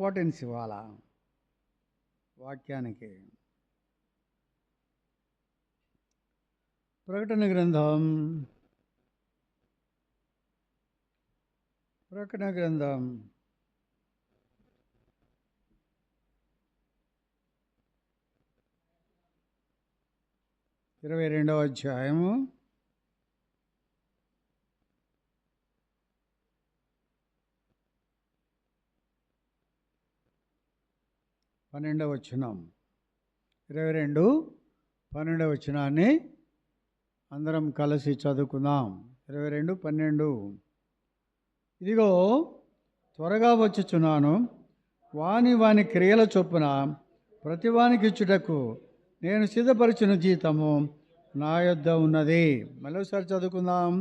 Importance ఇవ్వాలా వాక్యానికి. ప్రకటన గ్రంథం 22వ అధ్యాయము 12వ వచనం. 22:12 వచనాన్ని అందరం కలిసి చదువుకుందాం. 22:12. ఇదిగో త్వరగా వచ్చుచున్నాను, వాని క్రియల చొప్పున ప్రతివానికి ఇచ్చుటకు నేను సిద్ధపరిచిన జీతము నా యొద్ద ఉన్నది. మరోసారి చదువుకుందాం.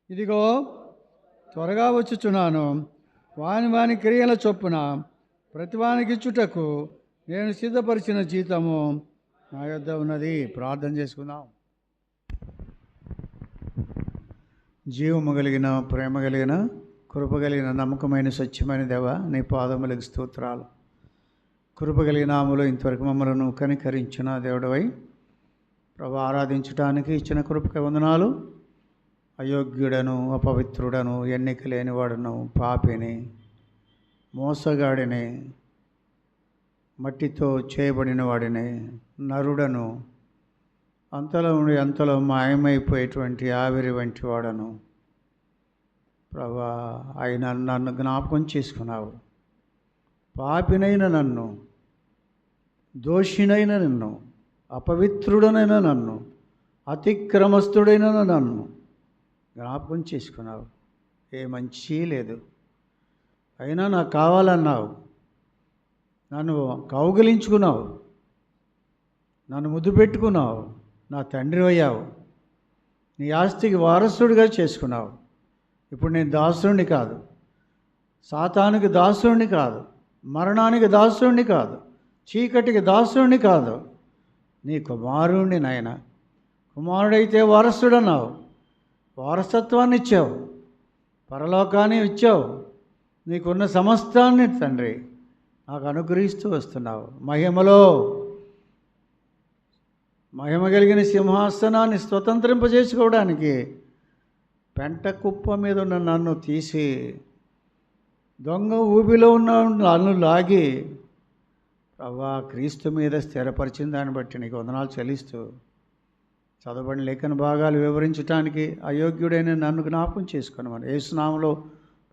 ఇదిగో త్వరగా వచ్చుచున్నాను, వాని క్రియల చొప్పున ప్రతివానికి ఇచ్చుటకు నేను సిద్ధపరిచిన జీతము నా యొద్ద ఉన్నది. ప్రార్థన చేసుకుందాం. జీవము కలిగిన, ప్రేమ కలిగిన, కృప కలిగిన, నమ్మకమైన, సత్యమైన దేవ, నీ పాదములకు స్తోత్రాలు. కృప కలిగిన నామములో ఇంతవరకు మమ్మలను కనికరించిన దేవుడవై ప్రభు ఆరాధించడానికి ఇచ్చిన కృపకి వందనాలు. అయోగ్యుడను, అపవిత్రుడను, ఎన్నిక లేనివాడను, పాపిని, మోసగాడిని, మట్టితో చేయబడిన వాడిని, నరుడను, అంతలో ఉండి అంతలో మాయమైపోయేటువంటి ఆవిరి వంటి వాడను. ప్రభా, ఆయన నన్ను జ్ఞాపకం చేసుకున్నావు. పాపినైన నన్ను, దోషినైన నన్ను, అపవిత్రుడనైన నన్ను, అతిక్రమస్తుడైన నన్ను జ్ఞాపకం చేసుకున్నావు. ఏ మంచి లేదు, అయినా నాకు కావాలన్నావు. నన్ను కౌగిలించుకున్నావు, నన్ను ముద్దు పెట్టుకున్నావు, నా తండ్రి అయ్యావు, నీ ఆస్తికి వారసుడిగా చేసుకున్నావు. ఇప్పుడు నేను దాసుడిని కాదు, సాతానుకి దాసుడిని కాదు, మరణానికి దాసుడిని కాదు, చీకటికి దాసుడిని కాదు, నీ కుమారుణ్ణి. నాయన, కుమారుడైతే వారసుడన్నావు, వారసత్వాన్ని ఇచ్చావు, పరలోకాన్ని ఇచ్చావు, నీకున్న సమస్తాన్ని తండ్రి నాకు అనుగ్రహిస్తూ వస్తున్నావు. మహిమ కలిగిన సింహాసనాన్ని స్వతంత్రింపజేసుకోవడానికి పెంట కుప్ప మీద ఉన్న నన్ను తీసి దొంగ ఊబిలో ఉన్న నన్ను లాగి ప్రభా క్రీస్తు మీద స్థిరపరిచిన దాన్ని బట్టి నీకు వందనాలు చెల్లిస్తూ చదవబడిన లేఖన భాగాలు వివరించడానికి అయోగ్యుడైన నన్ను జ్ఞాపకం చేసుకుని మనం యేసు నామములో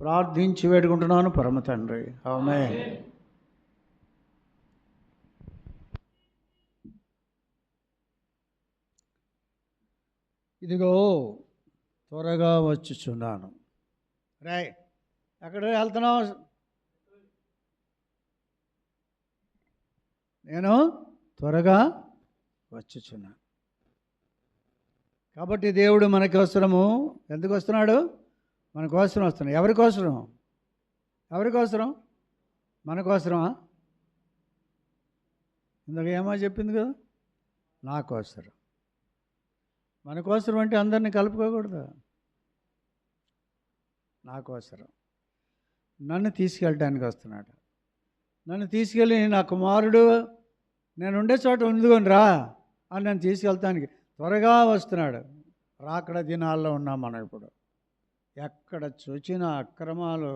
ప్రార్థించి వేడుకుంటున్నాను పరమ తండ్రి. ఆమేన్. ఇదిగో త్వరగా వచ్చుచున్నాను. రాయ్, ఎక్కడ వెళ్తున్నావు? నేను త్వరగా వచ్చుచున్నాను. కాబట్టి దేవుడు మనకి అవసరము. ఎందుకు వస్తున్నాడు? మన కోసం వస్తున్నాడు. ఎవరి కోసరం? మన కోసమా? ఇందాక ఏమో చెప్పింది కదా, నా కోసరం. మన కోసరం అంటే అందరినీ కలుపుకోకూడదు. నా కోసరం నన్ను తీసుకెళ్ళడానికి వస్తున్నాడు. నన్ను తీసుకెళ్ళి నా కుమారుడు నేను ఉండే చోట ఉండుకొని రా అని నన్ను తీసుకెళ్తానికి త్వరగా వస్తున్నాడు. రాకడ దినాల్లో ఉన్నాం మనం ఇప్పుడు. ఎక్కడ చూసినా అక్రమాలు,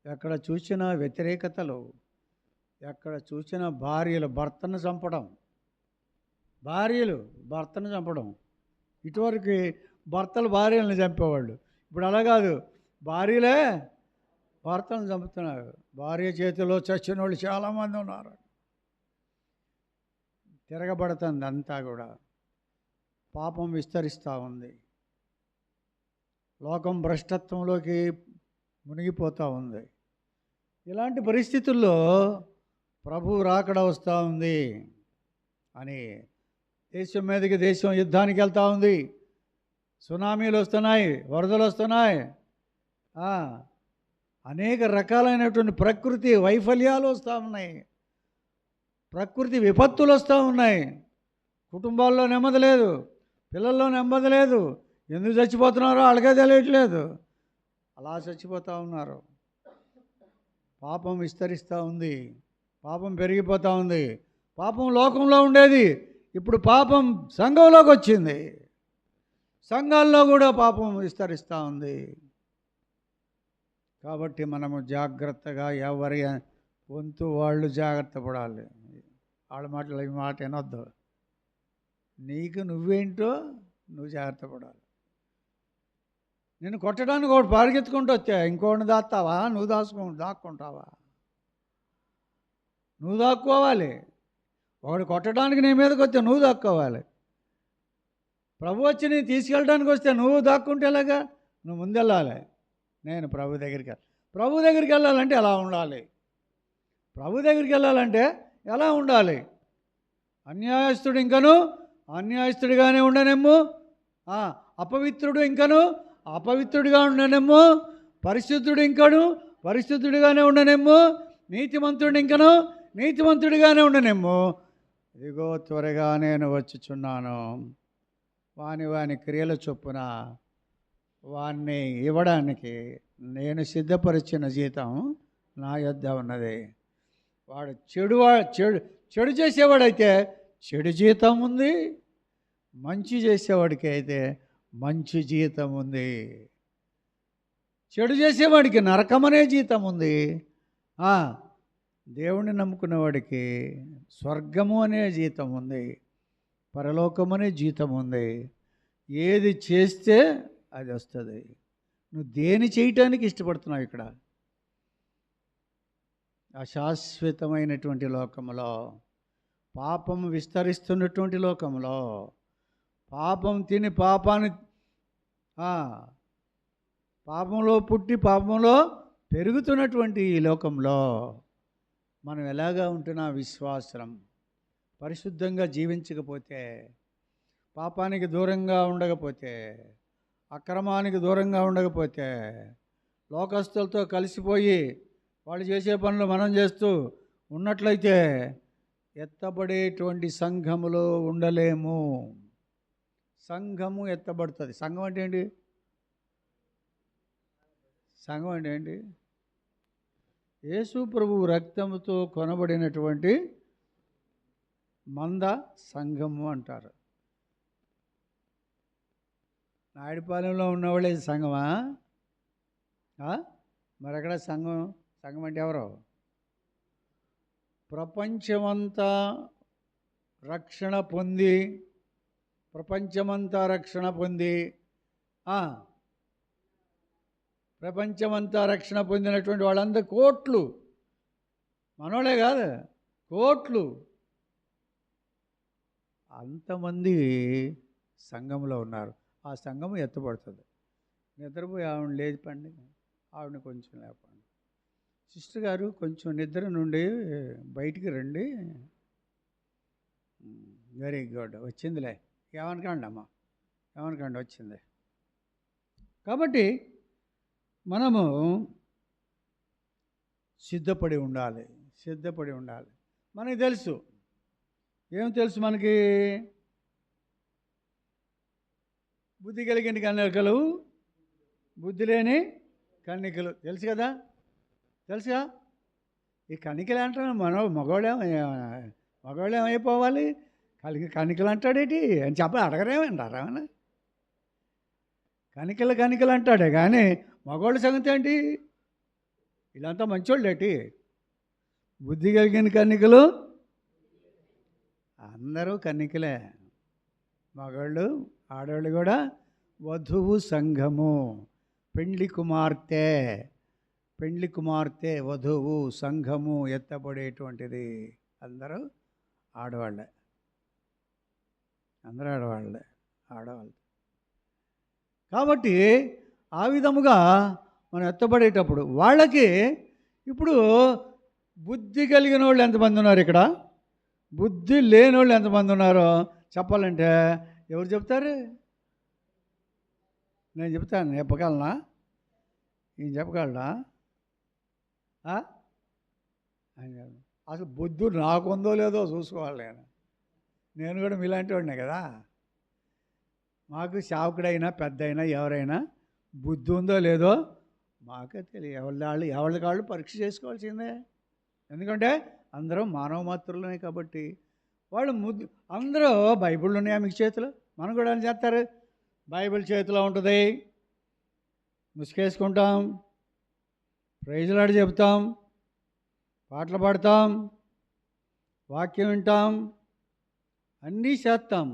ఎక్కడ చూసినా వ్యతిరేకతలు, ఎక్కడ చూసినా భార్యలు భర్తను చంపడం. ఇటువరకు భర్తలు భార్యలను చంపేవాళ్ళు, ఇప్పుడు అలా కాదు, భార్యలే భర్తలను చంపుతున్నారు. భార్య చేతిలో చచ్చిన వాళ్ళు చాలామంది ఉన్నారు. తిరగబడుతుంది అంతా కూడా. పాపం విస్తరిస్తూ ఉంది. లోకం భ్రష్టత్వంలోకి మునిగిపోతూ ఉంది. ఇలాంటి పరిస్థితుల్లో ప్రభు రాకడ వస్తూ ఉంది అని దేశం మీదకి దేశం యుద్ధానికి వెళ్తూ ఉంది. సునామీలు వస్తున్నాయి, వరదలు వస్తున్నాయి, అనేక రకాలైనటువంటి ప్రకృతి వైఫల్యాలు వస్తూ ఉన్నాయి, ప్రకృతి విపత్తులు వస్తూ ఉన్నాయి. కుటుంబాల్లో నెమ్మది లేదు, పిల్లల్లో నెమ్మది లేదు. ఎందుకు చచ్చిపోతున్నారో వాళ్ళకే తెలియట్లేదు. అలా చచ్చిపోతూ ఉన్నారు. పాపం విస్తరిస్తూ ఉంది, పాపం పెరిగిపోతూ ఉంది. పాపం లోకంలో ఉండేది, ఇప్పుడు పాపం సంఘంలోకి వచ్చింది. సంఘాల్లో కూడా పాపం విస్తరిస్తూ ఉంది. కాబట్టి మనము జాగ్రత్తగా ఎవరి వంతు వాళ్ళు జాగ్రత్త పడాలి. వాళ్ళ మాటలు ఈ మాట వినొద్దు. నీకు నువ్వేంటో నువ్వు జాగ్రత్త పడాలి. నేను కొట్టడానికి ఒకటి పరిగెత్తుకుంటూ వచ్చా, ఇంకోటి దాస్తావా? నువ్వు దాక్కుంటావా? నువ్వు దాక్కోవాలి. ఒకడు కొట్టడానికి నీ మీదకి వస్తే నువ్వు దాక్కోవాలి. ప్రభు వచ్చి నీ తీసుకెళ్ళడానికి వస్తే నువ్వు దాక్కుంటే ఎలాగా? నువ్వు ముందెళ్ళాలి. నేను ప్రభు దగ్గరికి వెళ్ళాలంటే ఎలా ఉండాలి? ప్రభు దగ్గరికి వెళ్ళాలంటే ఎలా ఉండాలి? అన్యాయస్తుడు ఇంకను అన్యాయస్తుడిగానే ఉండనేమో, అపవిత్రుడు ఇంకను అపవిత్రుడిగా ఉండనేమో, పరిశుద్ధుడు ఇంకను పరిశుద్ధుడిగానే ఉండనేమో, నీతిమంతుడు ఇంకను నీతిమంతుడిగానే ఉండనేమో. ఇదిగో త్వరగా నేను వచ్చుచున్నాను, వాని క్రియల చొప్పున వాణ్ణి ఇవ్వడానికి నేను సిద్ధపరిచిన జీతం నా యొద్ద ఉన్నది. వాడు చెడు చేసేవాడైతే చెడు జీతం ఉంది, మంచి చేసేవాడికి అయితే మంచి జీతం ఉంది. చెడు చేసేవాడికి నరకమనే జీతం ఉంది, దేవుణ్ణి నమ్ముకున్నవాడికి స్వర్గము అనే జీతం ఉంది, పరలోకం అనే జీతం ఉంది. ఏది చేస్తే అది వస్తుంది. నువ్వు దేని చేయటానికి ఇష్టపడుతున్నావు? ఇక్కడ అశాశ్వతమైనటువంటి లోకంలో, పాపం విస్తరిస్తున్నటువంటి లోకంలో, పాపం తిని పాపంలో పుట్టి పాపంలో పెరుగుతున్నటువంటి ఈ లోకంలో మనం ఎలాగా ఉంటున్నా? విశ్వాసం పరిశుద్ధంగా జీవించకపోతే, పాపానికి దూరంగా ఉండకపోతే, అక్రమానికి దూరంగా ఉండకపోతే, లోకస్తులతో కలిసిపోయి వాళ్ళు చేసే పనులు మనం చేస్తూ ఉన్నట్లయితే ఎత్తబడేటువంటి సంఘములో ఉండలేము. సంఘము ఎత్తబడుతుంది. సంఘం అంటే ఏంటి? సంఘం అంటే ఏంటి? యేసు ప్రభువు రక్తముతో కొనబడినటువంటి మంద సంఘము అంటారు. నాయుడుపాలెంలో ఉన్నవాళ్ళే సంఘమా? మరెక్కడ సంఘం? సంఘం అంటే ఎవరు? ప్రపంచమంతా రక్షణ పొంది ప్రపంచమంతా రక్షణ పొందినటువంటి వాళ్ళందరూ కోట్లు, మనోళ్ళే కాదు, కోట్లు, అంతమంది సంఘంలో ఉన్నారు. ఆ సంఘం ఎత్తబడుతుంది. నిద్రపోయి ఆవిడ లేపండి, ఆవిడని కొంచెం లేపండి. సిస్టర్ గారు కొంచెం నిద్ర నుండి బయటికి రండి. వెరీ గుడ్, వచ్చిందిలే, ఏమనకండి అమ్మా, ఏమనకండి, వచ్చింది. కాబట్టి మనము సిద్ధపడి ఉండాలి. మనకి తెలుసు, ఏం తెలుసు మనకి? బుద్ధి కలిగిన కన్యకలు, బుద్ధి లేని కన్యకలు, తెలుసు కదా? తెలుసుగా? ఈ కన్యకలు అంటారు, మగవాళ్ళేమైపోవాలి? కన్యకలు అంటాడేటి అని చెప్పి అడగరేమంటారా? కన్యకలు అంటాడే కానీ మగవాళ్ళ సంగతి ఏంటి? వీళ్ళంతా మంచోళ్ళు ఏంటి? బుద్ధి కలిగిన కన్యకలు అందరూ కన్యకలే, మగవాళ్ళు ఆడవాళ్ళు కూడా. వధువు సంఘము, పెండ్లి కుమార్తె వధువు సంఘము ఎత్తబడేటువంటిది అందరూ ఆడవాళ్ళే, ఆడవాళ్ళు. కాబట్టి ఆ విధముగా మనం ఎత్తబడేటప్పుడు వాళ్ళకి, ఇప్పుడు బుద్ధి కలిగిన వాళ్ళు ఎంతమంది ఉన్నారు ఇక్కడ? బుద్ధి లేని వాళ్ళు ఎంతమంది ఉన్నారో చెప్పాలంటే ఎవరు చెప్తారు? నేను చెప్తాను, చెప్పగలనా? ఈయన చెప్పగలనా? అసలు బుద్ధి నాకుందో లేదో చూసుకోవాలి. నేను కూడా మీలాంటి వాడినే కదా. మాకు సేవకుడైనా పెద్ద అయినా ఎవరైనా బుద్ధి ఉందో లేదో మాకే తెలియదు. ఎవరి కాళ్ళు పరీక్ష చేసుకోవాల్సిందే. ఎందుకంటే అందరూ మానవ మాత్రులనే కాబట్టి. వాళ్ళు అందరూ బైబిళ్ళు ఉన్నాయా మీకు చేతిలో? మనం కూడా ఏం చేస్తారు? బైబిల్ చేతిలో ఉంటుంది, ముసుకేసుకుంటాం, ప్రైజులాడి చెబుతాం, పాటలు పాడతాం, వాక్యం వింటాం, అన్నీ చేస్తాం,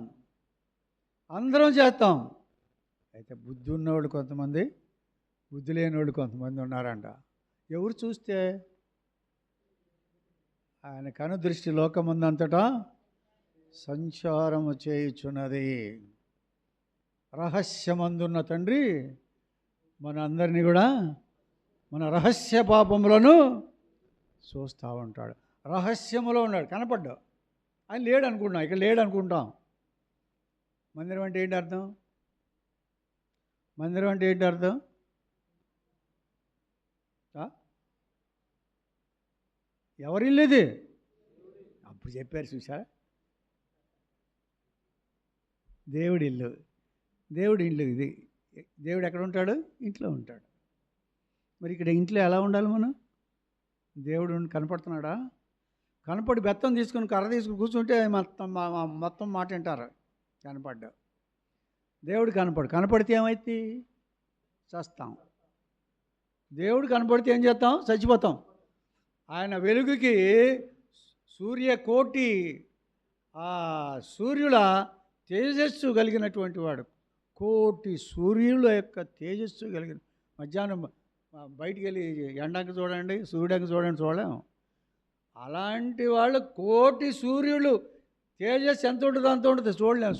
అందరం చేస్తాం. అయితే బుద్ధి ఉన్నవాళ్ళు కొంతమంది, బుద్ధి లేనివాళ్ళు కొంతమంది ఉన్నారంట. ఎవరు చూస్తే ఆయన కనుదృష్టి లోకమందంతటా సంచారము చేయుచున్నది. రహస్యమందున్న తండ్రి మన అందరినీ కూడా మన రహస్య పాపములను చూస్తూ ఉంటాడు. రహస్యములో ఉన్నాడు, కనపడ్డావు. ఆయన లేడు అనుకుంటున్నాం, ఇక్కడ లేడు అనుకుంటాం. మందిరం అంటే ఏంటి అర్థం? మందిరం అంటే ఏంటి అర్థం? ఎవరిల్లు ఇది? అప్పుడు చెప్పారు చూసారా, దేవుడి ఇల్లు. దేవుడి ఇల్లు ఇది. దేవుడు ఎక్కడ ఉంటాడు? ఇంట్లో ఉంటాడు. మరి ఇక్కడ ఇంట్లో ఎలా ఉండాలి మనం? దేవుడు కనపడుతున్నాడా? కనపడి బెత్తం తీసుకుని కర్ర తీసుకుని కూర్చుంటే మొత్తం మాట వింటారు. కనపడ్డా దేవుడు కనపడితే ఏమైతే చస్తాం. దేవుడు కనపడితే ఏం చేస్తాం? చచ్చిపోతాం. ఆయన వెలుగుకి సూర్యకోటి సూర్యుల తేజస్సు కలిగినటువంటి వాడు. కోటి సూర్యుల యొక్క తేజస్సు కలిగిన, మధ్యాహ్నం బయటికి వెళ్ళి ఎండకు చూడండి, సూర్యుడికి చూడండి, చూడలేము. అలాంటి వాళ్ళు కోటి సూర్యులు తేజస్సు ఎంత ఉంటుందో అంత ఉంటుంది, చూడలేము,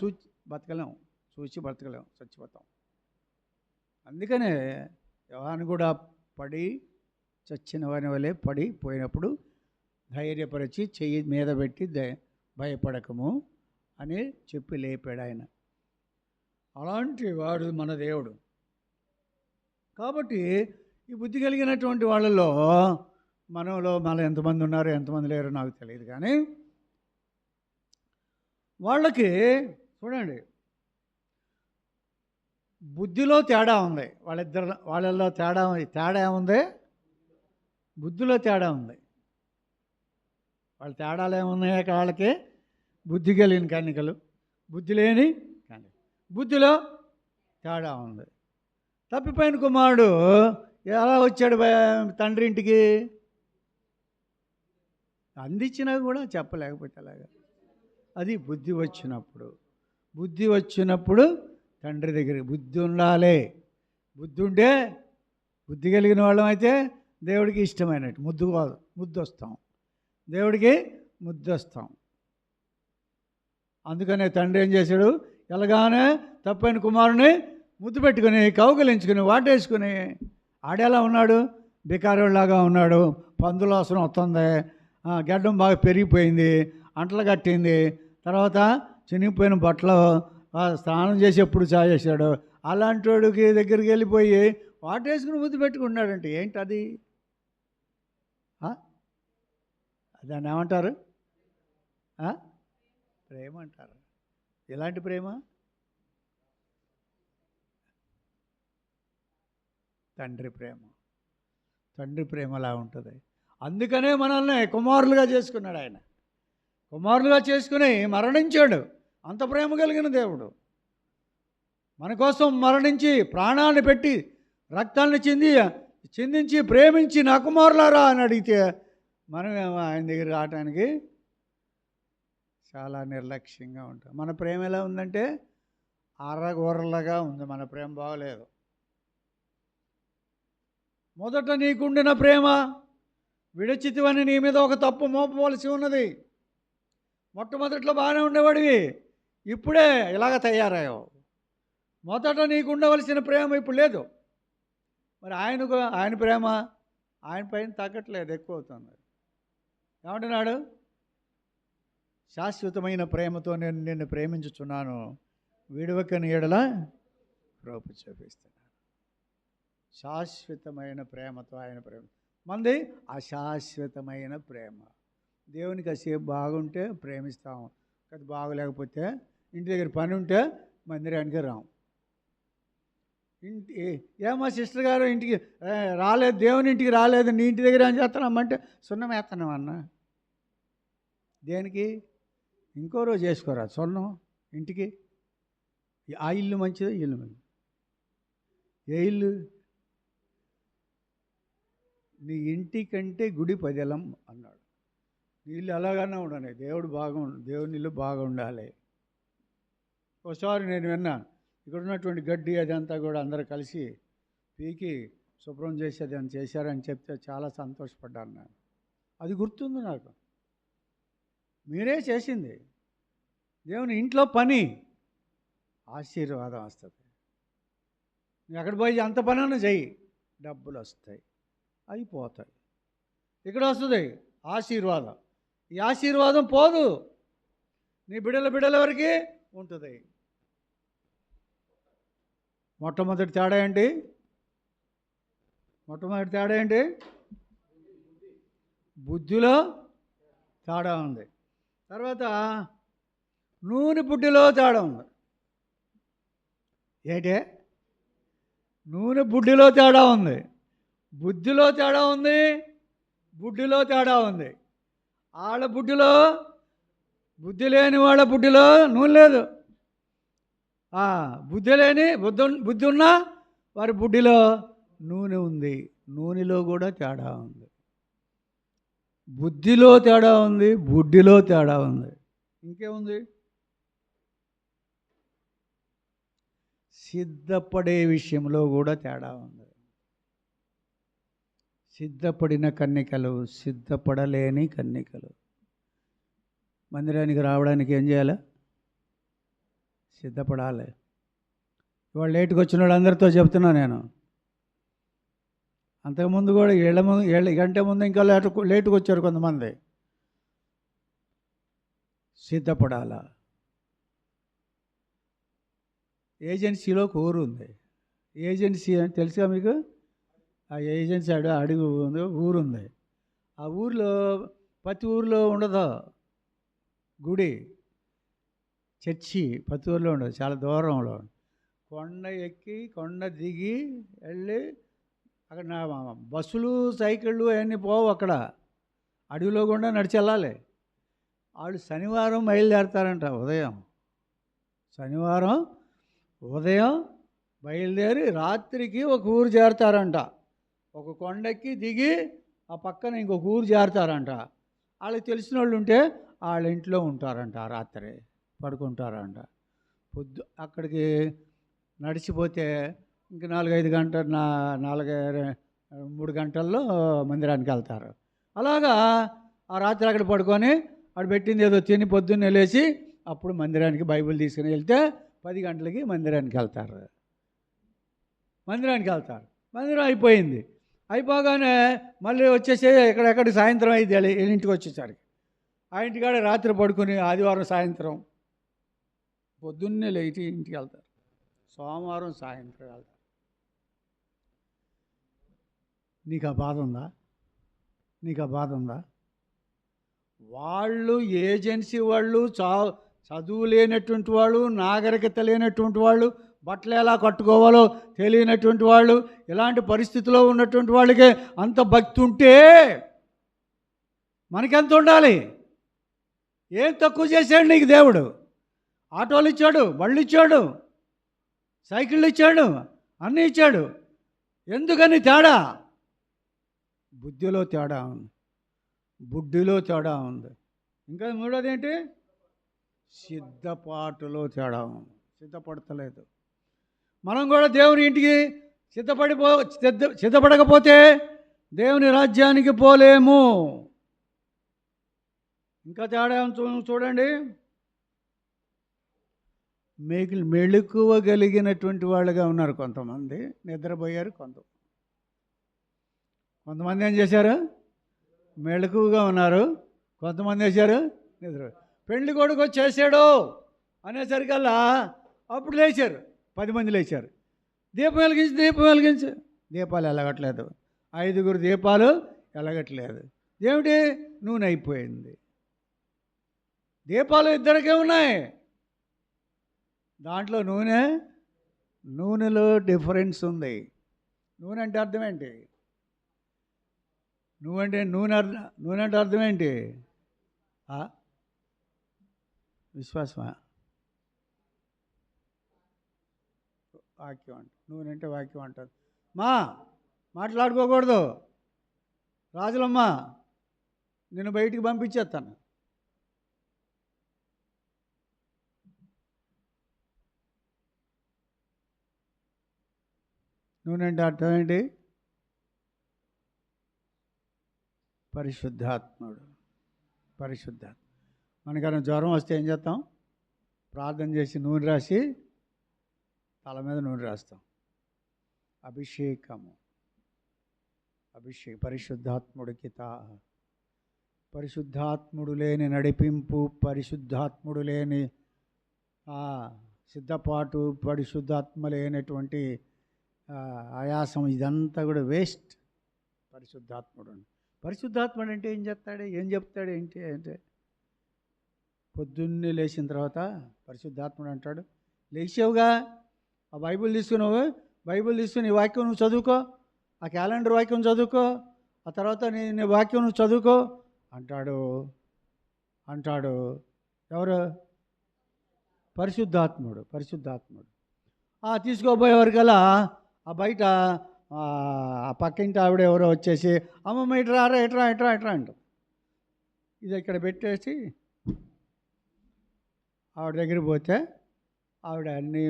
చూసి బతకలేము, చచ్చిపోతాం. అందుకనే యోహాను కూడా పడి చచ్చిన వాని వలె పడిపోయినప్పుడు ధైర్యపరిచి చెయ్యి మీద పెట్టి భయపడకము అని చెప్పి లేపాడు ఆయన. అలాంటి వాడు మన దేవుడు. కాబట్టి ఈ బుద్ధి కలిగినటువంటి వాళ్ళలో మన ఎంతమంది ఉన్నారో ఎంతమంది లేరో నాకు తెలియదు, కానీ వాళ్ళకి చూడండి బుద్ధిలో తేడా ఉంది. వాళ్ళల్లో తేడా ఏముంది? బుద్ధిలో తేడా ఉంది. వాళ్ళ తేడాలు ఏమున్నాయి? వాళ్ళకి బుద్ధి కలిగిన కన్నికలు, బుద్ధి లేని కన్నికలు. బుద్ధిలో తేడా ఉంది. తప్పిపోయిన కుమారుడు ఎలా వచ్చాడు తండ్రి ఇంటికి? అందించినా కూడా చెప్పలేకపోతే అలాగా. అది బుద్ధి వచ్చినప్పుడు తండ్రి దగ్గరికి బుద్ధి ఉండాలి. బుద్ధి ఉంటే, బుద్ధి కలిగిన వాళ్ళం అయితే దేవుడికి ఇష్టమైనట్టు ముద్దొస్తాం, దేవుడికి ముద్దొస్తాం. అందుకనే తండ్రి ఏం చేశాడు? ఎలాగానే తప్పైన కుమారుని ముద్దు పెట్టుకుని కౌగిలించుకుని వాటేసుకుని, ఆడేలా ఉన్నాడు? బికారోళ్ళలాగా ఉన్నాడు. పందుల వాసన వస్తుంది, గడ్డం బాగా పెరిగిపోయింది, అంటలు కట్టింది, తర్వాత చినిగిపోయిన బట్టలు స్నానం చేసి ఎప్పుడు చేశాడు. అలాంటి వాడికి దగ్గరికి వెళ్ళిపోయి వాటేసుకుని ముద్దు పెట్టుకున్నాడంటే ఏంటి అది? దాన్ని ఏమంటారు? ప్రేమ అంటారు. ఎలాంటి ప్రేమ? తండ్రి ప్రేమ అలా ఉంటుంది. అందుకనే మనల్ని కుమారులుగా చేసుకున్నాడు ఆయన. కుమారులుగా చేసుకుని మరణించాడు. అంత ప్రేమ కలిగిన దేవుడు మన కోసం మరణించి ప్రాణాన్ని పెట్టి రక్తాన్ని చిందించి ప్రేమించి నా కుమారులారా అని అడిగితే మనమేమో ఆయన దగ్గర రావటానికి చాలా నిర్లక్ష్యంగా ఉంటాం. మన ప్రేమ ఎలా ఉందంటే అరగొరలుగా ఉంది. మన ప్రేమ బాగలేదు. మొదట నీకుండిన ప్రేమ విడిచితివని నీ మీద ఒక తప్పు మోపవలసి ఉన్నది. మొట్టమొదట్లో బాగానే ఉండేవాడివి, ఇప్పుడే ఇలాగ తయారయ్యావు. మొదట నీకు ఉండవలసిన ప్రేమ ఇప్పుడు లేదు. మరి ఆయన ప్రేమ ఆయన పైన తగ్గట్లేదు, ఎక్కువ అవుతుంది. ఏమంటున్నాడు? శాశ్వతమైన ప్రేమతో నేను నిన్ను ప్రేమించుచున్నాను, విడవకని ఎడల కృప చూపిస్తున్నాను. శాశ్వతమైన ప్రేమతో ఆయన ప్రేమ. మనది అశాశ్వతమైన ప్రేమ. దేవునికి కాసేపు బాగుంటే ప్రేమిస్తాము, అది బాగలేకపోతే ఇంటి దగ్గర పని ఉంటే మందిరానికి రాము. ఇంటి ఏమో సిస్టర్ గారు ఇంటికి రాలేదు, దేవుని ఇంటికి రాలేదు, నీ ఇంటి దగ్గర ఏం చేస్తున్నామంటే సున్నం వేస్తున్నాం అన్న. దేనికి? ఇంకో రోజు చేసుకోరా సున్నం ఇంటికి. ఆ ఇల్లు మంచిదో ఈ ఇల్లు మంచిది? ఏ ఇల్లు? నీ ఇంటి కంటే గుడి 10 ఎలం అన్నాడు. నీ ఇల్లు అలాగన్నా ఉండని, దేవుని ఇల్లు బాగా ఉండాలి. ఒకసారి నేను విన్నాను, ఇక్కడ ఉన్నటువంటి గడ్డి అదంతా కూడా అందరూ కలిసి పీకి శుభ్రం చేసి అది చేశారని చెప్తే చాలా సంతోషపడ్డాను నేను. అది గుర్తుంది నాకు. మీరే చేసింది. దేవుని ఇంట్లో పని ఆశీర్వాదం వస్తుంది. నువ్వు ఎక్కడ పోయి అంత పనన్నా చెయ్యి, డబ్బులు వస్తాయి, అయిపోతాయి. ఇక్కడ వస్తుంది ఆశీర్వాదం. ఈ ఆశీర్వాదం పోదు, నీ బిడ్డల వరకు ఉంటుంది. మొట్టమొదటి తేడా ఏంటి? బుద్ధిలో తేడా ఉంది. తర్వాత నూనె బుడ్డిలో తేడా ఉంది. ఏంటే? నూనె బుడ్డిలో తేడా ఉంది, బుద్ధిలో తేడా ఉంది, బుడ్డిలో తేడా ఉంది. వాళ్ళ బుడ్డిలో, బుద్ధి లేని వాళ్ళ బుడ్డిలో నూనె లేదు. బుద్ధి ఉన్నా వారి బుడ్డిలో నూనె ఉంది. నూనెలో కూడా తేడా ఉంది. బుద్ధిలో తేడా ఉంది, బుడ్డిలో తేడా ఉంది. ఇంకేముంది? సిద్ధపడే విషయంలో కూడా తేడా ఉంది. సిద్ధపడిన కన్నికలు, సిద్ధపడలేని కన్నికలు. మందిరానికి రావడానికి ఏం చేయాలి? సిద్ధపడాలి. ఇవాళ లేటుకు వచ్చిన వాళ్ళందరితో చెప్తున్నా నేను. అంతకుముందు కూడా గంట ముందు ఇంకా లేటుకు వచ్చారు కొంతమంది. సిద్ధపడాలా. ఏజెన్సీలో ఊరు ఉంది. ఏజెన్సీ అని తెలుసుగా మీకు? ఆ ఏజెన్సీ అడుగు ఊరుంది. ఆ ఊరిలో ప్రతి ఊరిలో ఉండదు గుడి, చర్చి. ప్రతి ఊరిలో ఉండదు, చాలా దూరంలో. కొండ ఎక్కి కొండ దిగి వెళ్ళి అక్కడ బస్సులు సైకిళ్ళు అవన్నీ పోవు. అక్కడ అడవిలో కూడా నడిచి వెళ్ళాలి. వాళ్ళు శనివారం బయలుదేరతారంట. శనివారం ఉదయం బయలుదేరి రాత్రికి ఒక ఊరు చేరతారంట. ఒక కొండెక్కి దిగి ఆ పక్కన ఇంకొక ఊరు చేరతారంట. వాళ్ళకి తెలిసిన వాళ్ళు ఉంటే వాళ్ళ ఇంట్లో ఉంటారంట, రాత్రి పడుకుంటారంట. అక్కడికి నడిచిపోతే ఇంక 4-5 గంటలు 3 గంటల్లో మందిరానికి వెళ్తారు. అలాగా ఆ రాత్రి అక్కడ పడుకొని అక్కడ పెట్టింది ఏదో తిని పొద్దున్నే లేచి అప్పుడు మందిరానికి బైబిల్ తీసుకుని వెళ్తే 10 గంటలకి మందిరానికి వెళ్తారు. మందిరం అయిపోయింది. అయిపోగానే మళ్ళీ వచ్చేసి ఎక్కడికి సాయంత్రం అయింది. ఇంటికి వచ్చేసరికి ఆ ఇంటికాడ రాత్రి పడుకుని ఆదివారం సాయంత్రం పొద్దున్నే లేచి ఇంటికి వెళ్తారు. సోమవారం సాయంత్రం వెళ్తారు. నీకు ఆ బాధ ఉందా? వాళ్ళు ఏజెన్సీ వాళ్ళు, చదువు లేనటువంటి వాళ్ళు, నాగరికత లేనటువంటి వాళ్ళు, బట్టలు ఎలా కట్టుకోవాలో తెలియనటువంటి వాళ్ళు, ఇలాంటి పరిస్థితిలో ఉన్నటువంటి వాళ్ళకి అంత భక్తి ఉంటే మనకెంత ఉండాలి? ఏం తక్కువ చేశాడు నీకు దేవుడు? ఆటోలు ఇచ్చాడు, బళ్ళు ఇచ్చాడు, సైకిళ్ళు ఇచ్చాడు, అన్నీ ఇచ్చాడు. ఎందుకని తేడా? బుద్ధిలో తేడా ఉంది, బుడ్డిలో తేడా ఉంది. ఇంకా మూడోది ఏంటి? సిద్ధపాటులో తేడా ఉంది. సిద్ధపడతలేదు. మనం కూడా దేవుని ఇంటికి సిద్ధపడకపోతే దేవుని రాజ్యానికి పోలేము. ఇంకా తేడా చూడండి. మెళుకువగలిగినటువంటి వాళ్ళుగా ఉన్నారు కొంతమంది, నిద్రపోయారు. కొంతమంది ఏం చేశారు? మెళుకువగా ఉన్నారు. కొంతమంది చేశారు నిద్ర. పెళ్లి కొడుకు వచ్చేసాడు అనేసరికల్లా అప్పుడు లేచారు, 10 మంది లేచారు. దీపం వెలిగించు. దీపాలు ఎలగట్లేదు. 5 దీపాలు ఎలగట్లేదు. ఏమిటి? నూనె అయిపోయింది. దీపాలు 2కే ఉన్నాయి, దాంట్లో నూనె నూనెలో డిఫరెన్స్ ఉంది. నూనె అంటే అర్థం ఏంటి? నూనె అంటే అర్థం ఏంటి? విశ్వాసమా? వాక్యం అంట. నూనె అంటే వాక్యం అంటారు. మాట్లాడుకోకూడదు. రాజులమ్మ, నేను బయటికి పంపించేస్తాను. నూనె అంటే అర్థం ఏంటి? పరిశుద్ధాత్ముడు. మనకన్నా జ్వరం వస్తే ఏం చేస్తాం? ప్రార్థన చేసి నూనె రాసి తల మీద నూనె రాస్తాం. అభిషేకం. పరిశుద్ధాత్ముడికి పరిశుద్ధాత్ముడు లేని నడిపింపు, పరిశుద్ధాత్ముడు లేని సిద్ధపాటు, పరిశుద్ధాత్మ లేనటువంటి ఆయాసం, ఇదంతా కూడా వేస్ట్. పరిశుద్ధాత్ముడు అంటే ఏం చెప్తాడు ఏంటి అంటే, పొద్దున్నే లేచిన తర్వాత పరిశుద్ధాత్ముడు అంటాడు, లేచావుగా, ఆ బైబిల్ తీసుకుని ఈ వాక్యం నువ్వు చదువుకో, ఆ క్యాలెండర్ వాక్యం చదువుకో, ఆ తర్వాత నీ వాక్యం నువ్వు చదువుకో అంటాడు. ఎవరు? పరిశుద్ధాత్ముడు. తీసుకోబోయేవారికల్లా ఆ బయట ఆ పక్కింటి ఆవిడ ఎవరో వచ్చేసి, అమ్మమ్మ ఇట్రా అంట. ఇది ఇక్కడ పెట్టేసి ఆవిడ దగ్గరికి పోతే ఆవిడ అన్నీ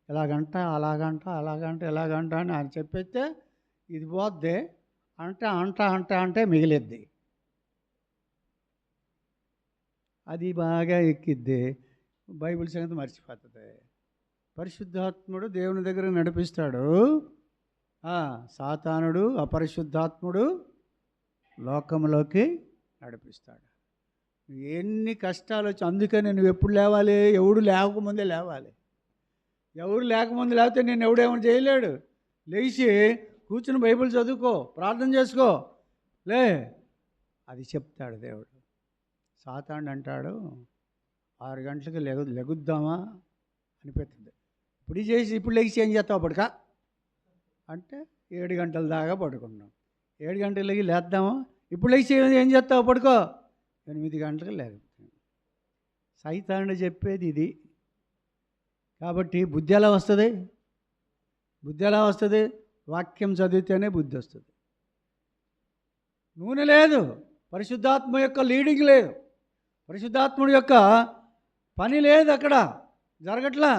ఎలాగంట ఎలాగంట అని ఆయన చెప్పేస్తే ఇది పోద్ది, అంటే మిగిలిద్ది. అది బాగా ఎక్కిద్ది, బైబిల్ సంగతి మర్చిపోతుంది. పరిశుద్ధాత్ముడు దేవుని దగ్గర నడిపిస్తాడు. సాతానుడు, అపరిశుద్ధాత్ముడు లోకంలోకి నడిపిస్తాడు. ఎన్ని కష్టాలు వచ్చి, అందుకని నువ్వు ఎప్పుడు లేవాలి? ఎవడు లేకముందే లేవాలి. ఎవరు లేకముందు లేకపోతే నేను ఎవడేమని చేయలేడు. లేచి కూర్చుని బైబిల్ చదువుకో, ప్రార్థన చేసుకో, అది చెప్తాడు దేవుడు. సాతానుడు అంటాడు, 6 గంటలకు లెగుద్దామా అనిపిస్తుంది. ఇప్పుడు లేచి ఏం చేస్తావు అప్పటికా అంటే 7 గంటల దాకా పడుకున్నాం. 7 గంటలకి లేద్దామా? ఇప్పుడు లేచి ఏం చేస్తావు? పడుకో. 8 గంటలకు లేకపోతే. సైతానుడు చెప్పేది ఇది. కాబట్టి బుద్ధి ఎలా వస్తుంది? వాక్యం చదివితేనే బుద్ధి వస్తుంది. నూనె లేదు, పరిశుద్ధాత్మ యొక్క లీడింగ్ లేదు, పరిశుద్ధాత్ముడి యొక్క పని లేదు, అక్కడ జరగట్లా.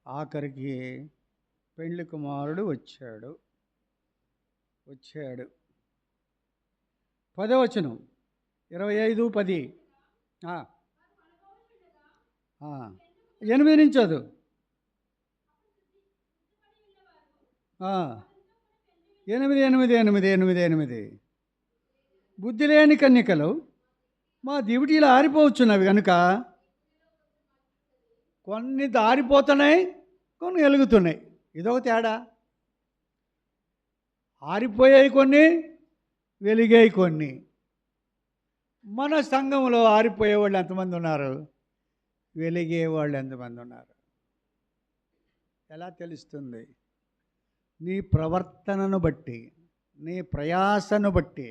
ఆఖరికి పెండ్లి కుమారుడు వచ్చాడు. 10వ వచనం, 25:10. 8 నుంచి చదువు. 8. బుద్ధి లేని కన్యకలు మా దివిటీలు ఆరిపోవచ్చున్నవి కనుక కొన్ని ఆరిపోతున్నాయి, కొన్ని వెలుగుతున్నాయి. ఇదొక తేడా. ఆరిపోయాయి కొన్ని, వెలిగాయి కొన్ని. మన సంఘంలో ఆరిపోయేవాళ్ళు ఎంతమంది ఉన్నారు? వెలిగేవాళ్ళు ఎంతమంది ఉన్నారు? ఎలా తెలుస్తుంది? నీ ప్రవర్తనను బట్టి, నీ ప్రయాసను బట్టి,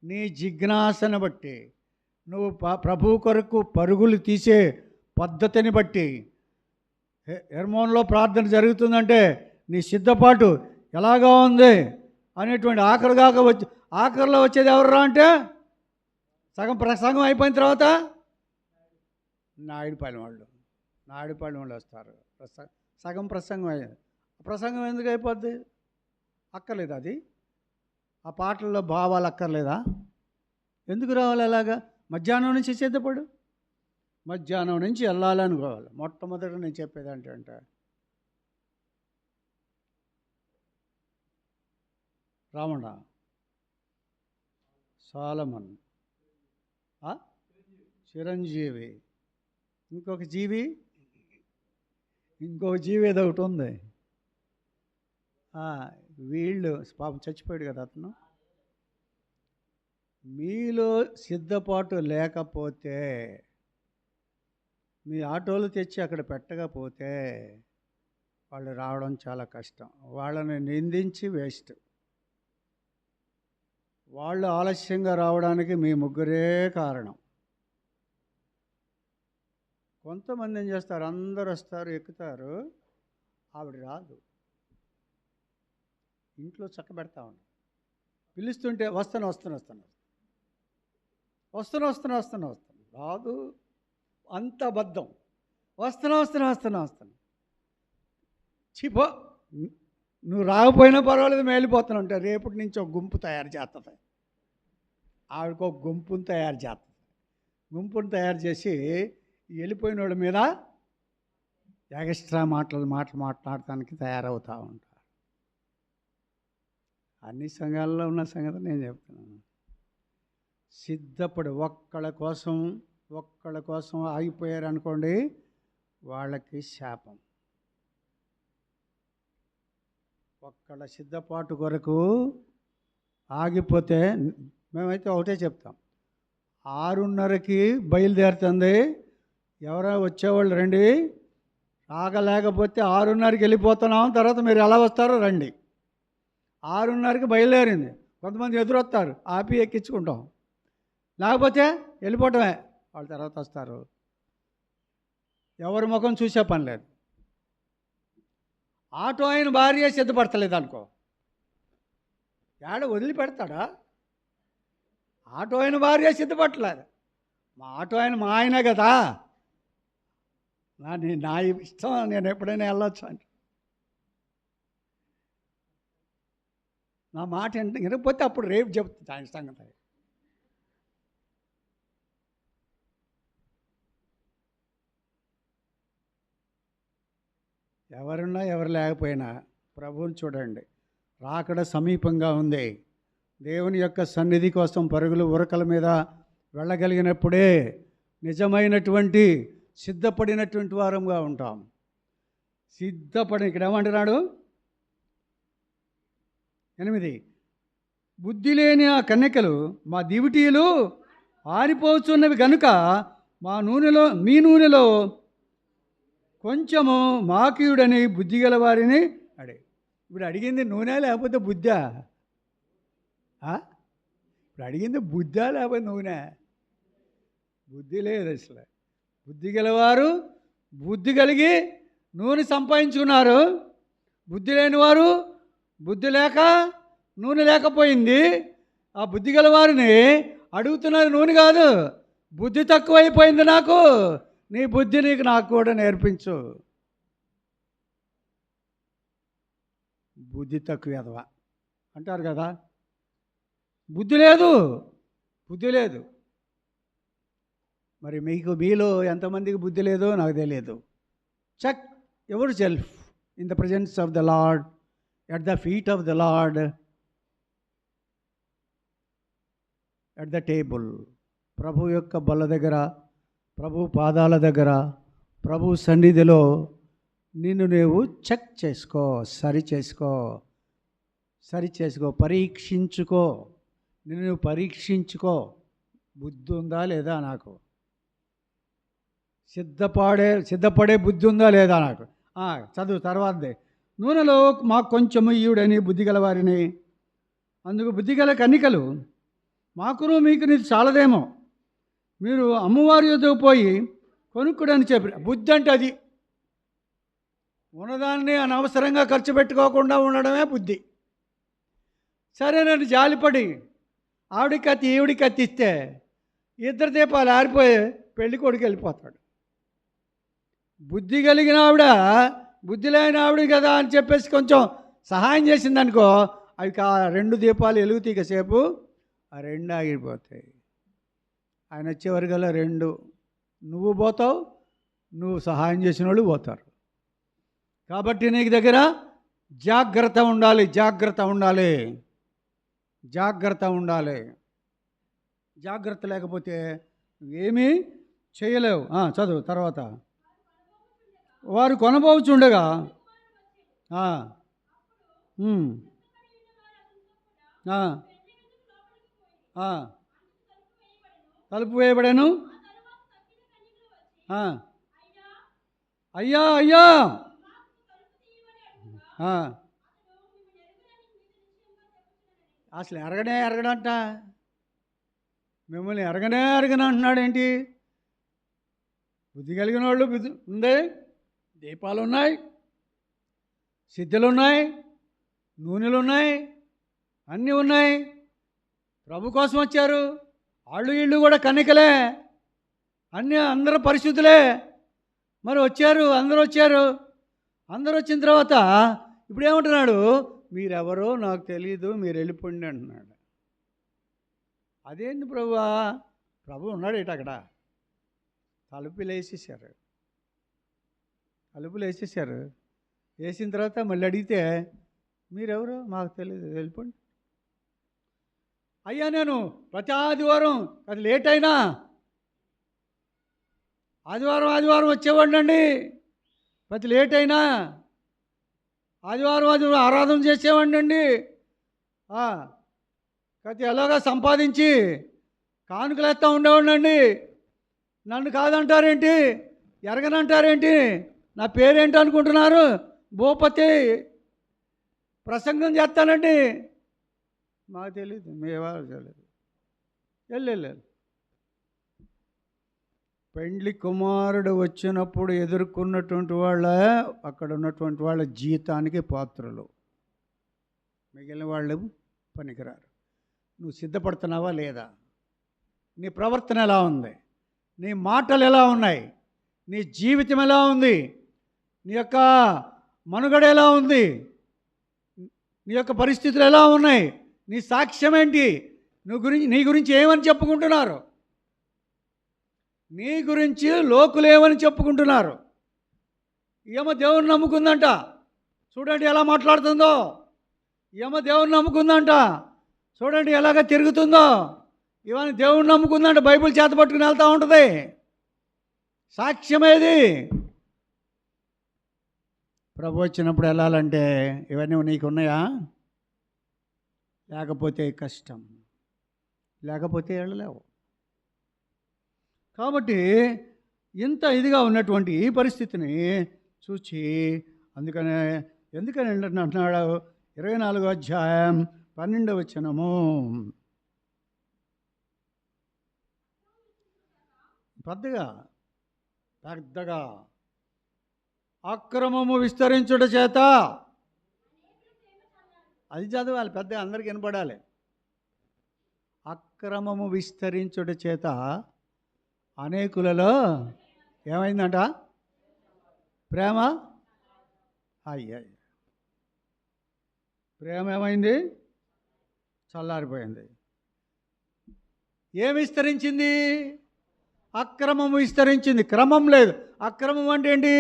నీ జిజ్ఞాసను బట్టి, నువ్వు ప్రభు కొరకు పరుగులు తీసే పద్ధతిని బట్టి. హెర్మోన్లో ప్రార్థన జరుగుతుందంటే నీ సిద్ధపాటు ఎలాగా ఉంది అనేటువంటి ఆఖరిలో వచ్చేది ఎవర్రా అంటే, సగం ప్రసంగం అయిపోయిన తర్వాత నాయుడుపాలెం వాళ్ళు వస్తారు. సగం ప్రసంగం ఎందుకు అయిపోద్ది? అక్కర్లేదు అది. ఆ పాటల్లో భావాలు అక్కర్లేదా? ఎందుకు రావాలి అలాగా? మధ్యాహ్నం నుంచి సిద్ధపడు, మధ్యాహ్నం నుంచి వెళ్ళాలనుకోవాలి. మొట్టమొదట నేను చెప్పేది అంటే రావణ, సాలమన్, చిరంజీవి, ఇంకొక జీవి ఏదో ఒకటి ఉంది. వీళ్ళు పాపం చచ్చిపోయాడు కదా అతను. మీలో సిద్ధపాటు లేకపోతే, మీ ఆటోలు తెచ్చి అక్కడ పెట్టకపోతే వాళ్ళు రావడం చాలా కష్టం. వాళ్ళని నిందించి వేస్ట్. వాళ్ళు ఆలస్యంగా రావడానికి మీ ముగ్గురే కారణం. కొంతమంది ఏం చేస్తారు, అందరు వస్తారు, ఎక్కుతారు, ఆవిడ రాదు. ఇంట్లో చక్కబెడతా ఉంటారు. పిలుస్తుంటే వస్తాను రాదు. అంత అబద్ధం. వస్తాను చిపో, నువ్వు రాకపోయినా పర్వాలేదు, మేలిపోతాను అంటే రేపటి నుంచి ఒక గుంపు తయారు చేస్తుంది. ఆవిడకు ఒక గుంపును తయారు చేస్తుంది. గుంపును తయారు చేసి వెళ్ళిపోయిన వాళ్ళ మీద ఎక్స్ట్రా మాటలు మాట్లాడటానికి తయారవుతూ ఉంటారు. అన్ని సంఘాల్లో ఉన్న సంగతి నేను చెప్తున్నాను. సిద్ధపడి ఒక్కళ్ళ కోసం ఆగిపోయారు అనుకోండి, వాళ్ళకి శాపం. ఒక్కళ్ళ సిద్ధపాటు కొరకు ఆగిపోతే, మేమైతే ఒకటే చెప్తాం, 6:30కి బయలుదేరుతుంది, ఎవరో వచ్చేవాళ్ళు రండి, ఆగలేకపోతే 6:30కి వెళ్ళిపోతున్నాం, తర్వాత మీరు ఎలా వస్తారో రండి. 6:30కి బయలుదేరింది, కొంతమంది ఎదురొస్తారు, ఆపి ఎక్కించుకుంటాం, లేకపోతే వెళ్ళిపోవటమే. వాళ్ళ తర్వాత వస్తారు, ఎవరి ముఖం చూసే పని లేదు. ఆటో ఆయన భార్య సిద్ధపడతలేదు అనుకో, ఏడ వదిలిపెడతాడా? ఆటో ఆయన భార్య సిద్ధపడలేదు, మా ఆటో ఆయన మా ఆయనే కదా, నా ఇష్టం, నేను ఎప్పుడైనా వెళ్ళొచ్చు అంటే. నా మాట వినకపోతే అప్పుడు రేపు చెప్తుంది ఆయన సంగతి. ఎవరున్నా ఎవరు లేకపోయినా ప్రభువుని చూడండి. రాకడ సమీపంగా ఉంది. దేవుని యొక్క సన్నిధి కోసం పరుగులు ఉరకల మీద వెళ్ళగలిగినప్పుడే నిజమైనటువంటి సిద్ధపడినటువంటి వారంగా ఉంటాం. ఇక్కడ ఏమంటున్నాడు? 8, బుద్ధి లేని ఆ కన్యకలు మా దివిటీలు ఆరిపోతున్నవి కనుక మీ నూనెలో కొంచెము మాకీయుడని బుద్ధిగల వారిని ఇప్పుడు అడిగింది నూనె లేకపోతే బుద్ధా? ఇప్పుడు అడిగింది బుద్ధా లేకపోతే నూనె? బుద్ధి లేదు అసలు. బుద్ధి గలవారు బుద్ధి కలిగి నూనె సంపాదించుకున్నారు, బుద్ధి లేని వారు బుద్ధి లేక నూనె లేకపోయింది. ఆ బుద్ధి గలవారిని అడుగుతున్నది నూనె కాదు, బుద్ధి తక్కువైపోయింది నాకు, నీ బుద్ధి నాకు కూడా నేర్పించు. బుద్ధి తక్కువ ఎదవా అంటారు కదా, బుద్ధి లేదు. మరి మీలో ఎంతమందికి బుద్ధి లేదో నాకు తెలియదు. Check yourself in the presence of the Lord, at the feet of the Lord, at the table. ప్రభు యొక్క బల్ల దగ్గర, ప్రభు పాదాల దగ్గర, ప్రభు సన్నిధిలో నిన్ను నువ్వు చెక్ చేసుకో, సరి చేసుకో, పరీక్షించుకో. నిన్ను నువ్వు పరీక్షించుకో, బుద్ధి ఉందా లేదా నాకు, సిద్ధపడే బుద్ధి ఉందా లేదా నాకు. చదువు తర్వాతదే, నూనెలో మాకు కొంచెం ఇయ్యుడని బుద్ధిగల వారిని, అందుకు బుద్ధిగల కన్నికలు మాకును మీకు నీది చాలదేమో, మీరు అమ్మవారి యొద్దకు పోయి కొనుక్కుడని చెప్పి. బుద్ధి అంటే అది, ఉన్నదాన్ని అనవసరంగా ఖర్చు పెట్టుకోకుండా ఉండడమే బుద్ధి. సరే, నేను జాలిపడి ఆవిడికి కత్తి ఈవిడికి కత్తి ఇస్తే ఇద్దరు దీపాలు ఆరిపోయి పెళ్లి కొడుకు వెళ్ళిపోతాడు. బుద్ధి కలిగిన ఆవిడ బుద్ధి లేని ఆవిడ కదా అని చెప్పేసి కొంచెం సహాయం చేసిందనుకో, అవి 2 దీపాలు వెలుగుతాయి, కాసేపు ఆ 2 ఆగిపోతాయి. ఆయన వచ్చేవరకల్లా 2 నువ్వు పోతావు, నువ్వు సహాయం చేసిన వాళ్ళు పోతారు. కాబట్టి నీకు దగ్గర జాగ్రత్త ఉండాలి. జాగ్రత్త లేకపోతే ఏమీ చేయలేవు. చదువు తర్వాత, వారు కొనబోచుండగా తలుపు వేయబడాను. అయ్యా ఆ, అసలు ఎరగడంట, మిమ్మల్ని ఎరగను అంటున్నాడు. ఏంటి? బుద్ధి కలిగిన వాళ్ళు బుద్ధి ఉంది, దీపాలు ఉన్నాయి, సిద్ధులు ఉన్నాయి, నూనెలు ఉన్నాయి, అన్నీ ఉన్నాయి. ప్రభు కోసం వచ్చారు. వాళ్ళు వీళ్ళు కూడా కన్నికలే, అందరూ పరిశుద్ధులే. మరి వచ్చారు, అందరూ వచ్చారు. అందరూ వచ్చిన తర్వాత ఇప్పుడు ఏమంటున్నాడు? మీరెవరో నాకు తెలియదు, మీరు వెళ్ళిపోండి అంటున్నాడు. అదేంటి ప్రభువా? ప్రభు ఉన్నాడు ఇటు అక్కడ. తలుపులు వేసేసారు. వేసిన తర్వాత మళ్ళీ అడిగితే మీరెవరో మాకు తెలియదు, వెళ్ళిపోండి. అయ్యా, నేను ప్రతి ఆదివారం అది లేట్ అయినా ఆదివారం వచ్చేవాడినండి. ప్రతి లేట్ అయినా ఆదివారం ఆరాధన చేసేవాడినండి. ప్రతి ఎలాగా సంపాదించి కానుకలు ఎత్తా ఉండేవాడినండి. నన్ను కాదంటారేంటి, ఎరగనంటారేంటి? నా పేరేంటి అనుకుంటున్నారు? భూపతి ప్రసంగం చేస్తానండి. మాకు తెలీదు, మేవారు తెలియదు. వెళ్ళలేదు. పెండ్లి కుమారుడు వచ్చినప్పుడు ఎదుర్కొన్నటువంటి వాళ్ళ, అక్కడ ఉన్నటువంటి వాళ్ళ జీతానికి పాత్రలు. మిగిలిన వాళ్ళు పనికిరారు. నువ్వు సిద్ధపడుతున్నావా లేదా? నీ ప్రవర్తన ఎలా ఉంది? నీ మాటలు ఎలా ఉన్నాయి? నీ జీవితం ఎలా ఉంది? నీ యొక్క మనుగడ ఎలా ఉంది? నీ యొక్క పరిస్థితులు ఎలా ఉన్నాయి? నీ సాక్ష్యం ఏంటి? నీ గురించి ఏమని చెప్పుకుంటున్నారు? నీ గురించి లోకులేమని చెప్పుకుంటున్నారు? ఏమో దేవుని నమ్ముకుందంట, చూడండి ఎలా మాట్లాడుతుందో. ఏమో దేవుని నమ్ముకుందంట, చూడండి ఎలాగ తిరుగుతుందో. ఇవన్నీ దేవుని నమ్ముకుందంట, బైబిల్ చేత పట్టుకుని వెళ్తూ ఉంటుంది. సాక్ష్యమేది? ప్రభు వచ్చినప్పుడు వెళ్ళాలంటే ఇవన్నీ నీకున్నాయా? లేకపోతే కష్టం, లేకపోతే వెళ్ళలేవు. కాబట్టి ఇంత ఇదిగా ఉన్నటువంటి ఈ పరిస్థితిని చూచి ఎందుకని అంటున్నాడు 24వ అధ్యాయం 12వ వచనము. పెద్దగా అక్రమము విస్తరించుట చేత, అది చదవాలి పెద్దగా, అందరికి వినపడాలి. అక్రమము విస్తరించుట చేత అనేకులలో ఏమైందంట? ప్రేమ ప్రేమ ఏమైంది? చల్లారిపోయింది. ఏం విస్తరించింది? అక్రమం విస్తరించింది. క్రమం లేదు. అక్రమం అంటే ఏంటి?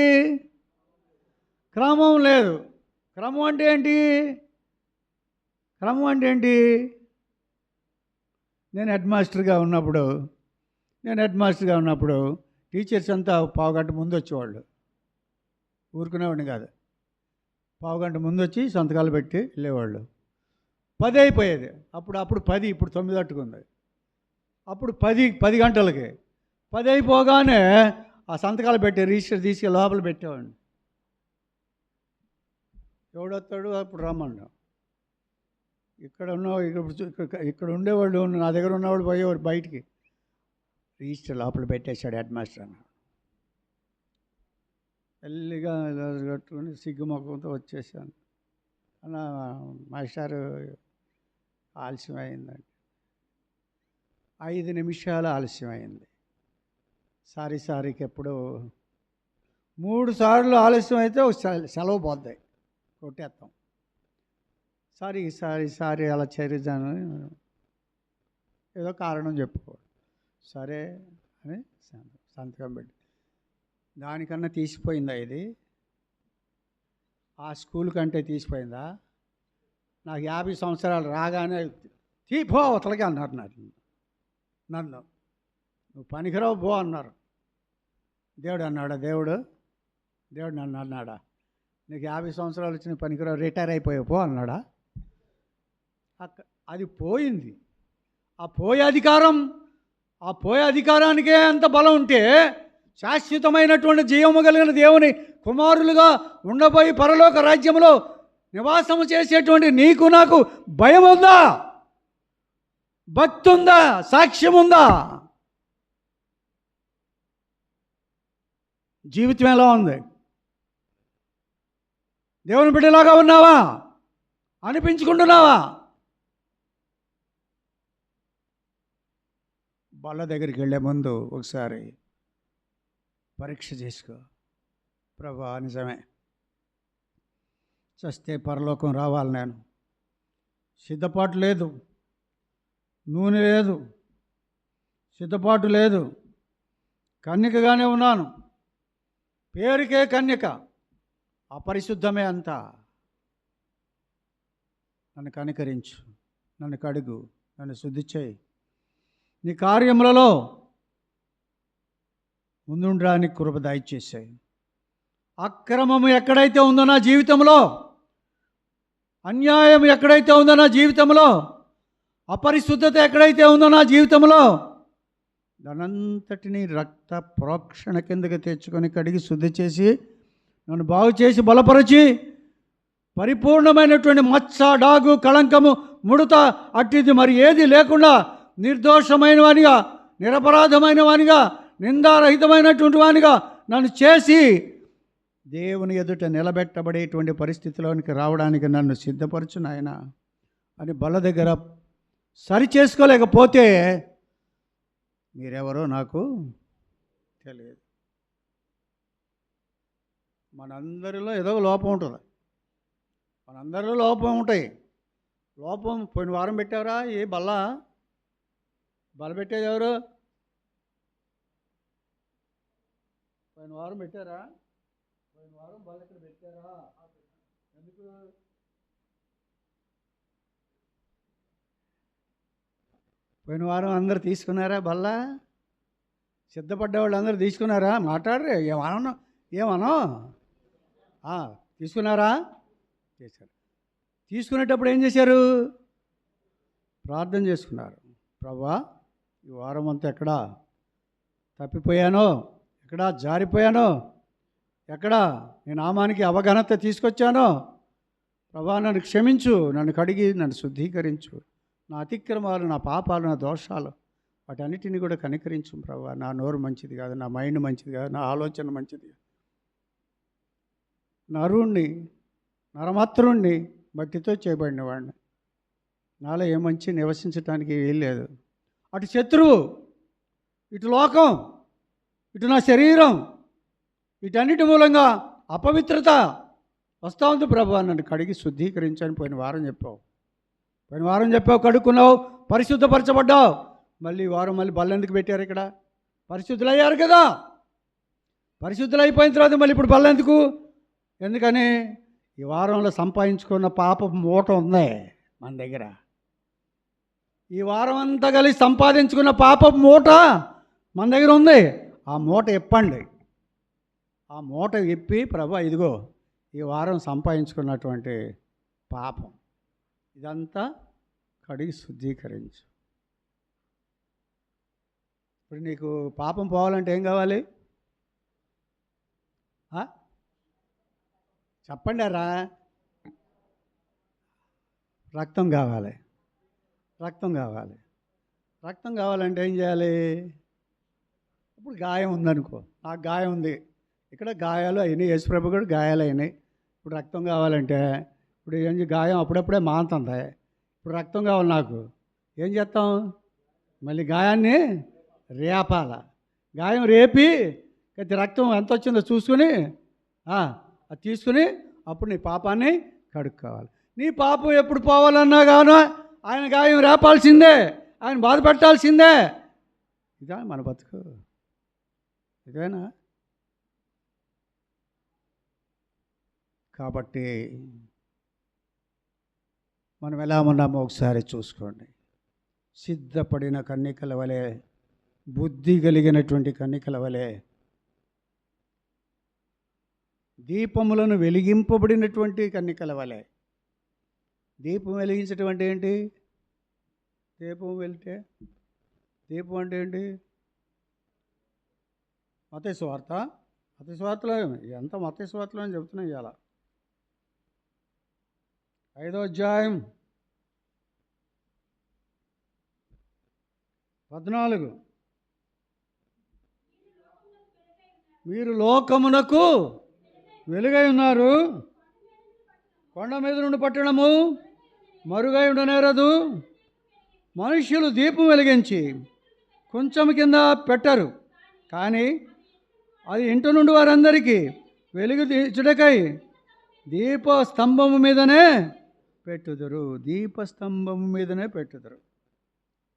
క్రమం లేదు. క్రమం అంటే ఏంటి? నేను హెడ్ మాస్టర్గా ఉన్నప్పుడు టీచర్స్ అంతా పావుగంట ముందు వచ్చేవాళ్ళు. ఊరుకునేవాడిని కాదు. పావుగంట ముందు వచ్చి సంతకాలు పెట్టి వెళ్ళేవాళ్ళు. 10 అయిపోయేది. అప్పుడు 10, ఇప్పుడు 9 అట్టుకుంది. అప్పుడు 10 గంటలకి 10 అయిపోగానే ఆ సంతకాలు పెట్టి రిజిస్టర్ తీసుకెళ్ళి లోపల పెట్టేవాడిని. ఎవడొస్తాడు అప్పుడు రమ్మన్నా. ఇక్కడ ఉండేవాళ్ళు, నా దగ్గర ఉన్నవాళ్ళు పోయేవాడు బయటికి. రిజిస్టర్ లోపల పెట్టేశాడు హెడ్ మాస్టర్ అన్న. ఎల్లిగా కట్టుకుని సిగ్గుముఖంతో వచ్చేసాను. అన్న మాస్టారు ఆలస్యం అయిందండి. 5 నిమిషాలు ఆలస్యమైంది. సారీకి ఎప్పుడు 3 సార్లు ఆలస్యం అయితే ఒక సెలవు పోద్దాయి, కొట్టేస్తాం. సారీ అలా చేరిద్దాను, ఏదో కారణం చెప్పుకో. సరే అని సంతకం పెట్టి, దానికన్నా తీసిపోయిందా ఇది? ఆ స్కూల్ కంటే తీసిపోయిందా? నాకు 50 సంవత్సరాలు రాగానే తీపో అవతలకి అన్నారు నన్ను నువ్వు పనికిరావు పో అన్నారు. దేవుడు అన్నాడా? దేవుడు నన్ను అన్నాడా? నీకు 50 సంవత్సరాలు వచ్చిన పనికిరావు, రిటైర్ అయిపోయావు పో అన్నాడా? అది పోయింది. ఆ పోయే అధికారానికే అంత బలం ఉంటే, శాశ్వతమైనటువంటి జీవము కలిగిన దేవుని కుమారులుగా ఉండబోయి పరలోక రాజ్యంలో నివాసము చేసేటువంటి నీకు నాకు భయం ఉందా? భక్తి ఉందా? సాక్ష్యం ఉందా? జీవితం ఎలా ఉంది? దేవుని బిడ్డలాగా ఉన్నావా? అనిపించుకుంటున్నావా? బల్ల దగ్గరికి వెళ్ళే ముందు ఒకసారి పరీక్ష చేసుకో. ప్రభా, నిజమే, చస్తే పరలోకం రావాలి, నేను సిద్ధపాటు లేదు, నూనె లేదు, సిద్ధపాటు లేదు, కన్యకగానే ఉన్నాను, పేరుకే కన్యక, అపరిశుద్ధమే అంతా. నన్ను కనికరించు, నన్ను కడుగు, నన్ను శుద్ధి చేయి. నీ కార్యములలో ముందుండడానికి కృప దయచేసాయి. అక్రమము ఎక్కడైతే ఉందో నా జీవితంలో, అన్యాయం ఎక్కడైతే ఉందో నా జీవితంలో, అపరిశుద్ధత ఎక్కడైతే ఉందో నా జీవితంలో, దానంతటిని రక్త ప్రోక్షణ కిందకి తెచ్చుకొని కడిగి శుద్ధి చేసి నన్ను బాగు చేసి బలపరిచి పరిపూర్ణమైనటువంటి మచ్చ, డాగు, కళంకము, ముడత అట్టిది మరి ఏది లేకుండా నిర్దోషమైన వానిగా, నిరపరాధమైన వానిగా, నిందారహితమైనటువంటి వానిగా నన్ను చేసి దేవుని ఎదుట నిలబెట్టబడేటువంటి పరిస్థితిలోనికి రావడానికి నన్ను సిద్ధపరచు నాయనా అని బల్ల దగ్గర సరి చేసుకోలేకపోతే మీరెవరో నాకు తెలియదు. మనందరిలో ఏదో లోపం ఉంటుంది, మనందరిలో లోపం ఉంటాయి. లోపం పోయిన వారం పెట్టారా? ఏ బల్ల పెట్టేది ఎవరు? పోయిన వారం పెట్టారా? పోయిన వారం బల్ల ఇక్కడ పెట్టారా? ఎందుకు? పోయిన వారం అందరు తీసుకున్నారా? బల్ల సిద్ధపడ్డ వాళ్ళు అందరూ తీసుకున్నారా? మాట్లాడరే, ఏమనో తీసుకున్నారా? చేశారు. తీసుకునేటప్పుడు ఏం చేశారు? ప్రార్థన చేసుకున్నారు. ప్రభువా, ఈ వారం అంతా ఎక్కడా తప్పిపోయానో, ఎక్కడా జారిపోయానో, ఎక్కడా నీ నామానికి అవగాహన తీసుకొచ్చానో, ప్రభువా నన్ను క్షమించు, నన్ను కడిగి నన్ను శుద్ధీకరించు, నా అతిక్రమాలు, నా పాపాలు, నా దోషాలు వాటన్నిటిని కూడా కనికరించు ప్రభువా. నా నోరు మంచిది కాదు, నా మైండ్ మంచిది కాదు, నా ఆలోచన మంచిది కాదు, నరుణ్ణి, నరమాత్రుణ్ణి, మట్టితో చేయబడిన వాడిని, నాలో ఏ మంచి నివసించడానికి వీల్లేదు. అటు శత్రువు, ఇటు లోకం, ఇటు నా శరీరం, వీటన్నిటి మూలంగా అపవిత్రత వస్తూ ఉంది. ప్రభువా నన్ను కడిగి శుద్ధీకరించని పోయిన వారం చెప్పావు, కడుక్కున్నావు, పరిశుద్ధపరచబడ్డావు. మళ్ళీ వారం మళ్ళీ బల్ల ఎందుకు పెట్టారు? ఇక్కడ పరిశుద్ధులయ్యారు కదా. పరిశుద్ధులైపోయిన తర్వాత మళ్ళీ ఇప్పుడు బల్ల ఎందుకు? ఎందుకని? ఈ వారంలో సంపాదించుకున్న పాపపు మూట ఉంది మన దగ్గర. ఈ వారం అంతా కలిసి సంపాదించుకున్న పాపపు మూట మన దగ్గర ఉంది. ఆ మూట ఇప్పండి. ఆ మూట ఇప్పి ప్రభువా ఇదిగో ఈ వారం సంపాదించుకున్నటువంటి పాపం ఇదంతా కడిగి శుద్ధీకరించు. ఇప్పుడు నీకు పాపం పోవాలంటే ఏం కావాలి? చెప్పండి రా. రక్తం కావాలి. రక్తం కావాలంటే ఏం చేయాలి? ఇప్పుడు గాయం ఉందనుకో, నాకు గాయం ఉంది, ఇక్కడ గాయాలు అయినాయి, యేసుప్రభు కూడా గాయాలు అయినాయి. ఇప్పుడు రక్తం కావాలంటే ఇప్పుడు ఏం గాయం అప్పుడప్పుడే మాంతుంది. ఇప్పుడు రక్తం కావాలి నాకు, ఏం చేస్తాం? మళ్ళీ గాయాన్ని రేపాల. గాయం రేపి అయితే రక్తం ఎంత వచ్చిందో చూసుకుని అది తీసుకుని అప్పుడు నీ పాపాన్ని కడుక్కోవాలి. నీ పాపం ఎప్పుడు పోవాలన్నా గాను ఆయన గాయం రేపాల్సిందే, ఆయన బాధ పెట్టాల్సిందే. ఇదా మన బతుకు? ఇదేనా? కాబట్టి మనం ఎలా ఉన్నామో ఒకసారి చూసుకోండి. సిద్ధపడిన కన్యకల వలె, బుద్ధి కలిగినటువంటి కన్యకల వలె, దీపములను వెలిగింపబడినటువంటి కన్యకల వలె. దీపం వెలిగించటం అంటే ఏంటి? దీపం అంటే ఏంటి? మత్తయి సువార్తలో ఎంత మత్తయి సువార్తలో అని చెప్తున్నాం ఇవాళ. 5వ అధ్యాయం 14. మీరు లోకమునకు వెలుగై ఉన్నారు. కొండ మీద నుండి పట్టణము మరుగై ఉండనేరదు. మనుష్యులు దీపం వెలిగించి కొంచెం కింద పెట్టరు, కానీ అది ఇంటి నుండి వారందరికీ వెలుగు తీర్చుటకై దీపస్తంభము మీదనే పెట్టుదురు. దీపస్తంభము మీదనే పెట్టుదురు.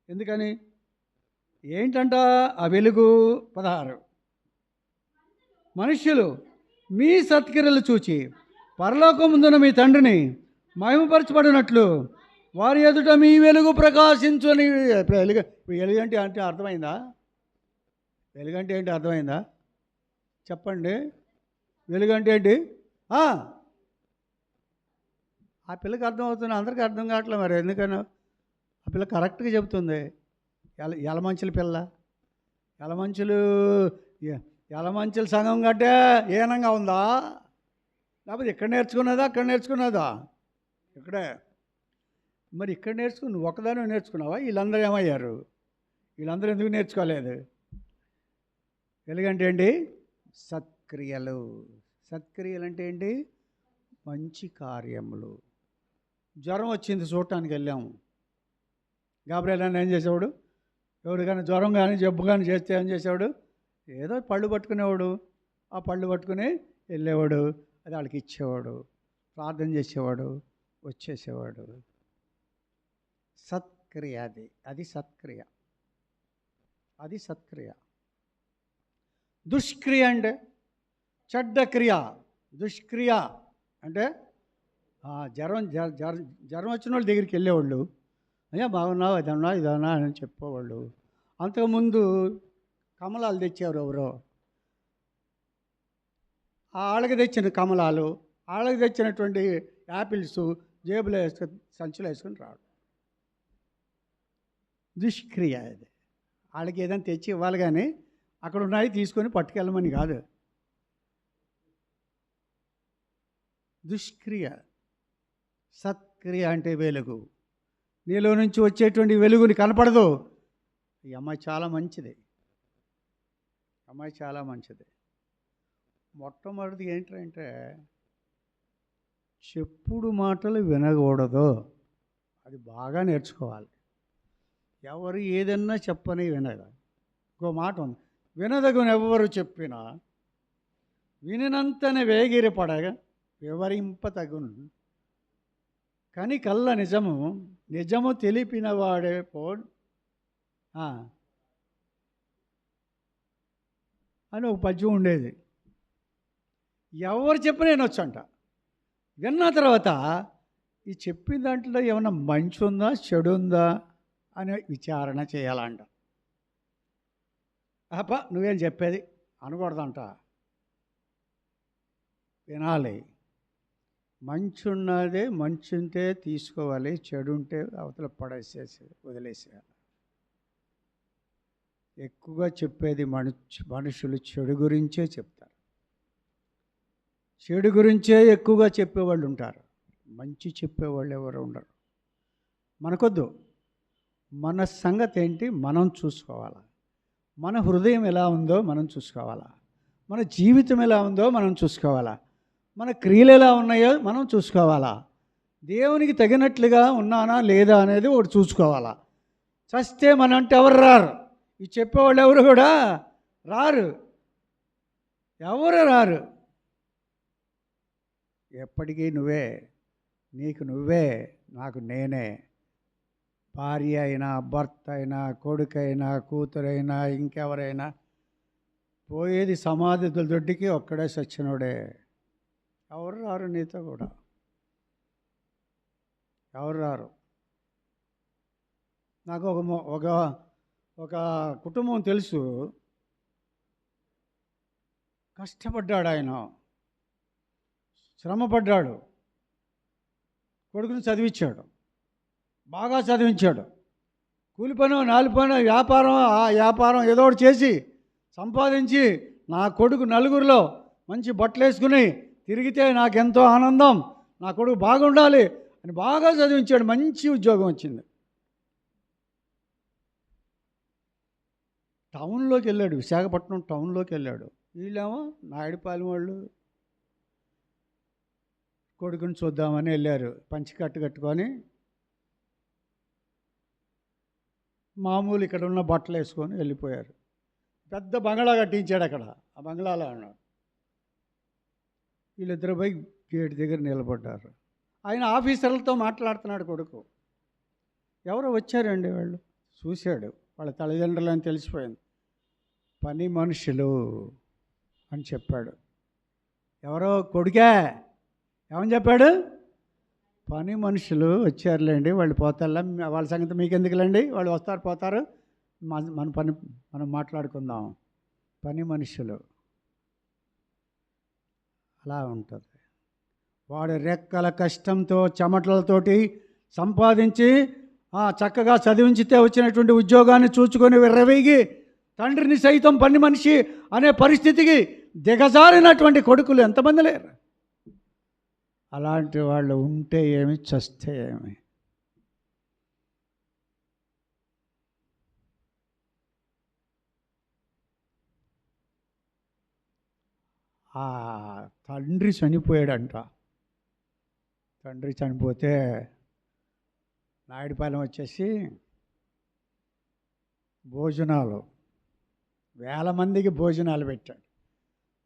ఎందుకని? ఏంటంట ఆ వెలుగు? 16. మనుష్యులు మీ సత్క్రియలు చూచి పరలోకముందున మీ తండ్రిని మహిమపరచబడినట్లు వారి ఎదుట మీ వెలుగు ప్రకాశించుని. వెలుగు అంటే అర్థమైందా? వెలుగంటే ఏంటి అర్థమైందా? చెప్పండి. వెలుగంటే ఏంటి? ఆ పిల్లకి అర్థమవుతుంది, అందరికీ అర్థం కావట్లేదు. మరి ఎందుకని? ఆ పిల్ల కరెక్ట్గా చెబుతుంది. ఎలమంచుల పిల్ల. ఎలమంచుల సంఘం కంటే ఏనంగా ఉందా? లేకపోతే ఇక్కడ నేర్చుకున్నదా అక్కడ నేర్చుకున్నదా? ఇక్కడే. మరి ఇక్కడ నేర్చుకుని నువ్వు ఒక్కదానే నేర్చుకున్నావా? వీళ్ళందరూ ఏమయ్యారు? వీళ్ళందరూ ఎందుకు నేర్చుకోలేదు? వెలుగంటే ఏంటి? సత్క్రియలు. సత్క్రియలు అంటే ఏంటి? మంచి కార్యములు. జ్వరం వచ్చింది, చూడటానికి వెళ్ళాము. గాబ్రియల్ అని ఏం చేసేవాడు? ఎవరికైనా జ్వరం కానీ జబ్బు కానీ చేస్తే ఏం చేసేవాడు? ఏదో పళ్ళు పట్టుకునేవాడు. ఆ పళ్ళు పట్టుకుని వెళ్ళేవాడు, అది వాళ్ళకి ఇచ్చేవాడు, ప్రార్థన చేసేవాడు, వచ్చేసేవాడు. సత్క్రియ. అది సత్క్రియ. అది సత్క్రియ. దుష్క్రియ అంటే చెడ్డ క్రియ. దుష్క్రియ అంటే జ్వరం వచ్చిన వాళ్ళ దగ్గరికి వెళ్ళేవాళ్ళు. అయ్యా బాగున్నావు, అదన్నా ఇదన్నా అని చెప్పేవాళ్ళు. అంతకుముందు కమలాలు తెచ్చేవారు ఎవరో. వాళ్ళకి తెచ్చిన కమలాలు, వాళ్ళకి తెచ్చినటువంటి యాపిల్స్ జేబులో వేసుకొని సంచులో వేసుకొని రావడం దుష్క్రియ. అది వాళ్ళకి ఏదైనా తెచ్చి ఇవ్వాలి, కానీ అక్కడ ఉన్నాయి తీసుకొని పట్టుకెళ్ళమని కాదు. దుష్క్రియ. సత్క్రియ అంటే వెలుగు. నీలో నుంచి వచ్చేటువంటి వెలుగుని కనపడదు. ఈ అమ్మాయి చాలా మంచిది. అమ్మాయి చాలా మంచిది. మొట్టమొదటిది ఏంటంటే చెప్పుడు మాటలు వినకూడదు. అది బాగా నేర్చుకోవాలి. ఎవరు ఏదన్నా చెప్పని వినదు. ఇంకో మాట ఉంది, వినదగును ఎవరు చెప్పినా వినినంతనే వేగిరపడగా వివరింపతగును. కానీ కళ్ళ నిజము తెలిపిన వాడే అని ఒక పద్యం ఉండేది. ఎవరు చెప్పినా వినొచ్చంట. విన్న తర్వాత ఈ చెప్పిన దాంట్లో ఏమన్నా మంచి ఉందా చెడు ఉందా అని విచారణ చేయాలంట. నువ్వేం చెప్పేది అనకూడదంట. వినాలి. మంచి ఉన్నదే మంచి ఉంటే తీసుకోవాలి, చెడు ఉంటే అవతల వదిలేసేయాలి. ఎక్కువగా చెప్పేది మనుషులు చెడు గురించే చెప్తారు. చెడు గురించే ఎక్కువగా చెప్పేవాళ్ళు ఉంటారు. మంచి చెప్పేవాళ్ళు ఎవరు ఉండరు. మనకొద్దు. మన సంగతి ఏంటి మనం చూసుకోవాలా. మన హృదయం ఎలా ఉందో మనం చూసుకోవాలా. మన జీవితం ఎలా ఉందో మనం చూసుకోవాలా. మన క్రియలు ఎలా ఉన్నాయో మనం చూసుకోవాలా. దేవునికి తగినట్లుగా ఉన్నానా లేదా అనేది ఒకటి చూసుకోవాలా. చస్తే మనంటే ఎవరు రారు. ఈ చెప్పేవాళ్ళు ఎవరు కూడా రారు. ఎవరు రారు. ఎప్పటికీ నువ్వే, నీకు నువ్వే, నాకు నేనే. భార్య అయినా, భర్త అయినా, కొడుకైనా, కూతురైనా, ఇంకెవరైనా పోయేది సమాధి దొడ్డికి ఒక్కడే సచ్చినోడే. ఎవరు రారు నీతో కూడా. ఎవరు రారు. నాకు ఒక కుటుంబం తెలుసు. కష్టపడ్డాడు ఆయన, శ్రమపడ్డాడు, కొడుకుని చదివించాడు, బాగా చదివించాడు. కూలి పని, నాలుగు పని, వ్యాపారం ఏదో ఒకటి చేసి సంపాదించి నా కొడుకు నలుగురిలో మంచి బట్టలు వేసుకుని తిరిగితే నాకెంతో ఆనందం, నా కొడుకు బాగుండాలి అని బాగా చదివించాడు, మంచి ఉద్యోగం వచ్చింది. టౌన్లోకి వెళ్ళాడు, విశాఖపట్నం టౌన్లోకి వెళ్ళాడు. వీళ్ళేమో నాయుడుపాలెం వాళ్ళు కొడుకుని చూద్దామని వెళ్ళారు, పంచికట్టు కట్టుకొని మామూలు ఇక్కడ ఉన్న బట్టలు వేసుకొని వెళ్ళిపోయారు. పెద్ద బంగ్లా కట్టించాడు అక్కడ, ఆ బంగ్లాలో ఉన్నాడు. వీళ్ళిద్దరు పోయి గేట్ దగ్గర నిలబడ్డారు. ఆయన ఆఫీసర్లతో మాట్లాడుతున్నాడు కొడుకు. ఎవరో వచ్చారండి, వాళ్ళు చూశాడు, వాళ్ళ తల్లిదండ్రులు అని తెలిసిపోయింది. పని మనుషులు అని చెప్పాడు. ఎవరో కొడుకే ఏమని చెప్పాడు? పని మనుషులు వచ్చారులేండి, వాళ్ళు పోతారులే, వాళ్ళ సంగతి మీకు ఎందుకులేండి, వాళ్ళు వస్తారు పోతారు, మన పని మనం మాట్లాడుకుందాం. పని మనుషులు అలా ఉంటుంది. వాడు రెక్కల కష్టంతో చెమటలతోటి సంపాదించి చక్కగా చదివించితే వచ్చినటువంటి ఉద్యోగాన్ని చూచుకొని విర్రవీగి తండ్రిని సైతం పని మనిషి అనే పరిస్థితికి దిగజారినటువంటి కొడుకులు ఎంతమంది లేరు? అలాంటి వాళ్ళు ఉంటే ఏమి, చస్తే ఏమి. ఆ తండ్రి చనిపోయాడంట. తండ్రి చనిపోతే నాయుడుపాలెం వచ్చేసి భోజనాలు, 1000 మందికి భోజనాలు పెట్టాడు.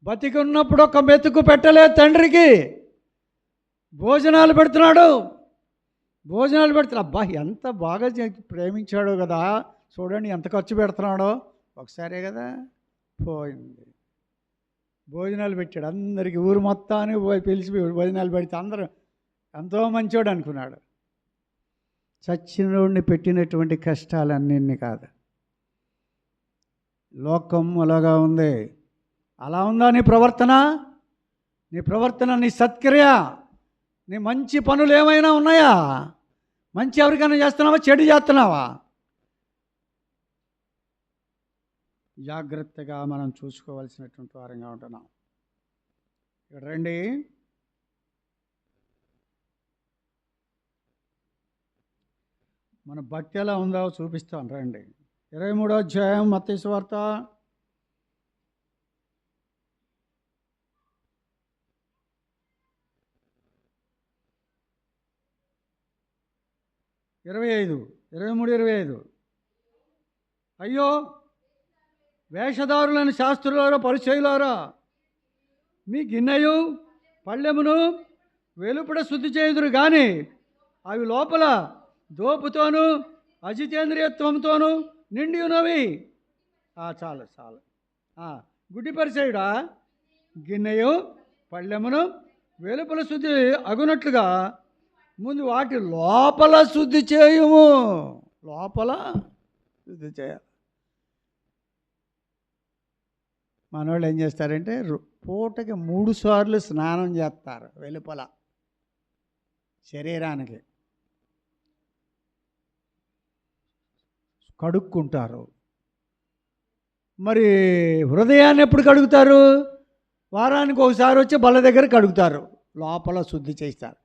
బతికి ఉన్నప్పుడు ఒక మెతుకు పెట్టలేదు తండ్రికి, భోజనాలు పెడుతున్నాడు. అబ్బా ఎంత బాగా ప్రేమించాడో కదా, చూడండి ఎంత ఖర్చు పెడుతున్నాడో, ఒకసారే కదా పోయింది. భోజనాలు పెట్టాడు అందరికీ, ఊరు మొత్తాన్ని పిలిచి భోజనాలు పెడితే అందరూ ఎంతో మంచోడు అనుకున్నాడు. చచ్చినోడిని పెట్టినటువంటి కష్టాలన్నీ కాదు. లోకం అలాగా ఉంది. అలా ఉందా నీ ప్రవర్తన? నీ సత్క్రియ, నీ మంచి పనులు ఏమైనా ఉన్నాయా? మంచి ఎవరికైనా చేస్తున్నావా, చెడు చేస్తున్నావా? జాగ్రత్తగా మనం చూసుకోవాల్సినటువంటి వారంగా ఉంటున్నాం. ఇక్కడ రండి, మన భక్తి ఎలా ఉందో చూపిస్తాను రండి. 23వ అధ్యాయం మత్తయి సువార్త 23-25. అయ్యో వేషధారులను శాస్త్రులారా పరిచయులారా, మీ గిన్నెయు పళ్ళెమును వెలుపడ శుద్ధి చేయుదురు కానీ అవి లోపల దోపుతోనూ అజితేంద్రియత్వంతోనూ నిండి ఉన్నవి. చాలు గుడ్డి పరిచయుడా, గిన్నెయు పళ్ళెమును వెలుపల శుద్ధి అగునట్లుగా ముందు వాటి లోపల శుద్ధి చేయుము. లోపల శుద్ధి చేయాలి. మనవాళ్ళు ఏం చేస్తారంటే పూటకి 3 సార్లు స్నానం చేస్తారు. వెలుపల శరీరానికి కడుక్కుంటారు. మరి హృదయాన్ని ఎప్పుడు కడుగుతారు? వారానికి ఒకసారి వచ్చి బల్ల దగ్గర కడుగుతారు, లోపల శుద్ధి చేస్తారు.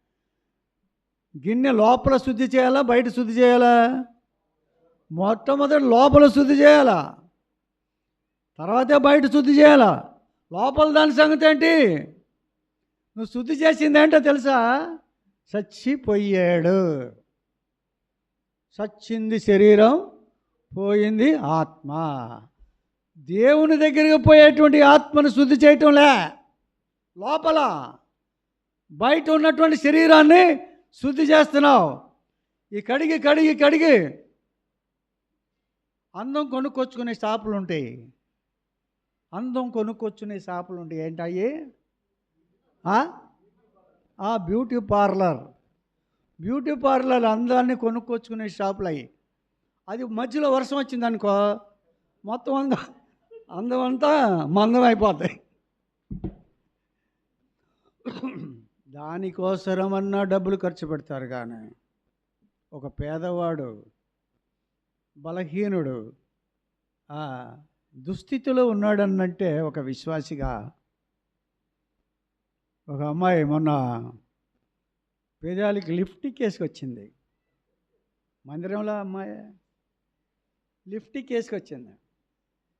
గిన్నె లోపల శుద్ధి చేయాలా, బయట శుద్ధి చేయాలా? మొట్టమొదటి లోపల శుద్ధి చేయాలా, తర్వాతే బయట శుద్ధి చేయాలా. లోపల దాని సంగతి ఏంటి? నువ్వు శుద్ధి చేసింది ఏంటో తెలుసా? చచ్చిపోయాడు. చచ్చింది శరీరం, పోయింది ఆత్మ. దేవుని దగ్గరికి పోయేటువంటి ఆత్మను శుద్ధి చేయటంలే, లోపల బయట ఉన్నటువంటి శరీరాన్ని శుద్ధి చేస్తున్నావు. ఈ కడిగి కడిగి కడిగి అందం కొనుక్కొచ్చుకునే షాపులు ఉంటాయి. అందం కొనుక్కొచ్చుకునే షాపులు ఉంటాయి. ఏంటయ్యి? బ్యూటీ పార్లర్ అందాన్ని కొనుక్కొచ్చుకునే షాపులు అయ్యి. అది మధ్యలో వర్షం వచ్చిందనుకో, మొత్తం అందం అంతా మందం అయిపోతాయి. దానికోసమన్నా డబ్బులు ఖర్చు పెడతారు. కానీ ఒక పేదవాడు, బలహీనుడు, దుస్థితిలో ఉన్నాడన్నంటే ఒక విశ్వాసిగా, ఒక అమ్మాయి మొన్న పెదాలకి లిప్టిక్ వేసుకొచ్చింది. మందిరంలో అమ్మాయి లిప్టిక్ వేసుకొచ్చింది.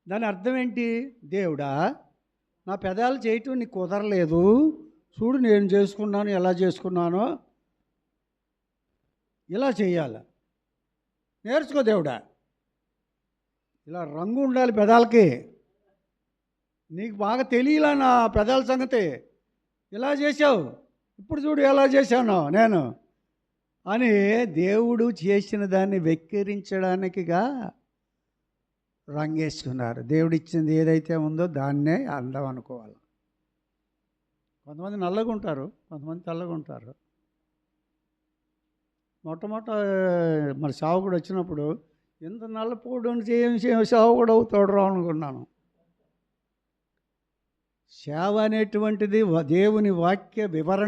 దాని అర్థం ఏంటి? దేవుడా, నా పెదాలు చేయటం నీకు కుదరలేదు, చూడు నేను చేసుకున్నాను, ఎలా చేసుకున్నానో ఇలా చేయాలి, నేర్చుకో దేవుడా. ఇలా రంగు ఉండాలి పెదాలకి. నీకు బాగా తెలియలా నా పెదాల సంగతి, ఇలా చేసావు, ఇప్పుడు చూడు ఎలా చేశానో నేను అని దేవుడు చేసిన దాన్ని వెక్కిరించడానికిగా రంగేసుకున్నారు. దేవుడు ఇచ్చింది ఏదైతే ఉందో దాన్నే అందం అనుకోవాలి. కొంతమంది నల్లగా ఉంటారు, కొంతమంది తెల్లగా ఉంటారు. మొట్టమొదట మరి సావుకుడు వచ్చినప్పుడు ఇంత నల్లపోడు సావుకుడు అవుతాడు రా అనుకున్నాను. సేవ అనేటువంటిది దేవుని వాక్య వివరణ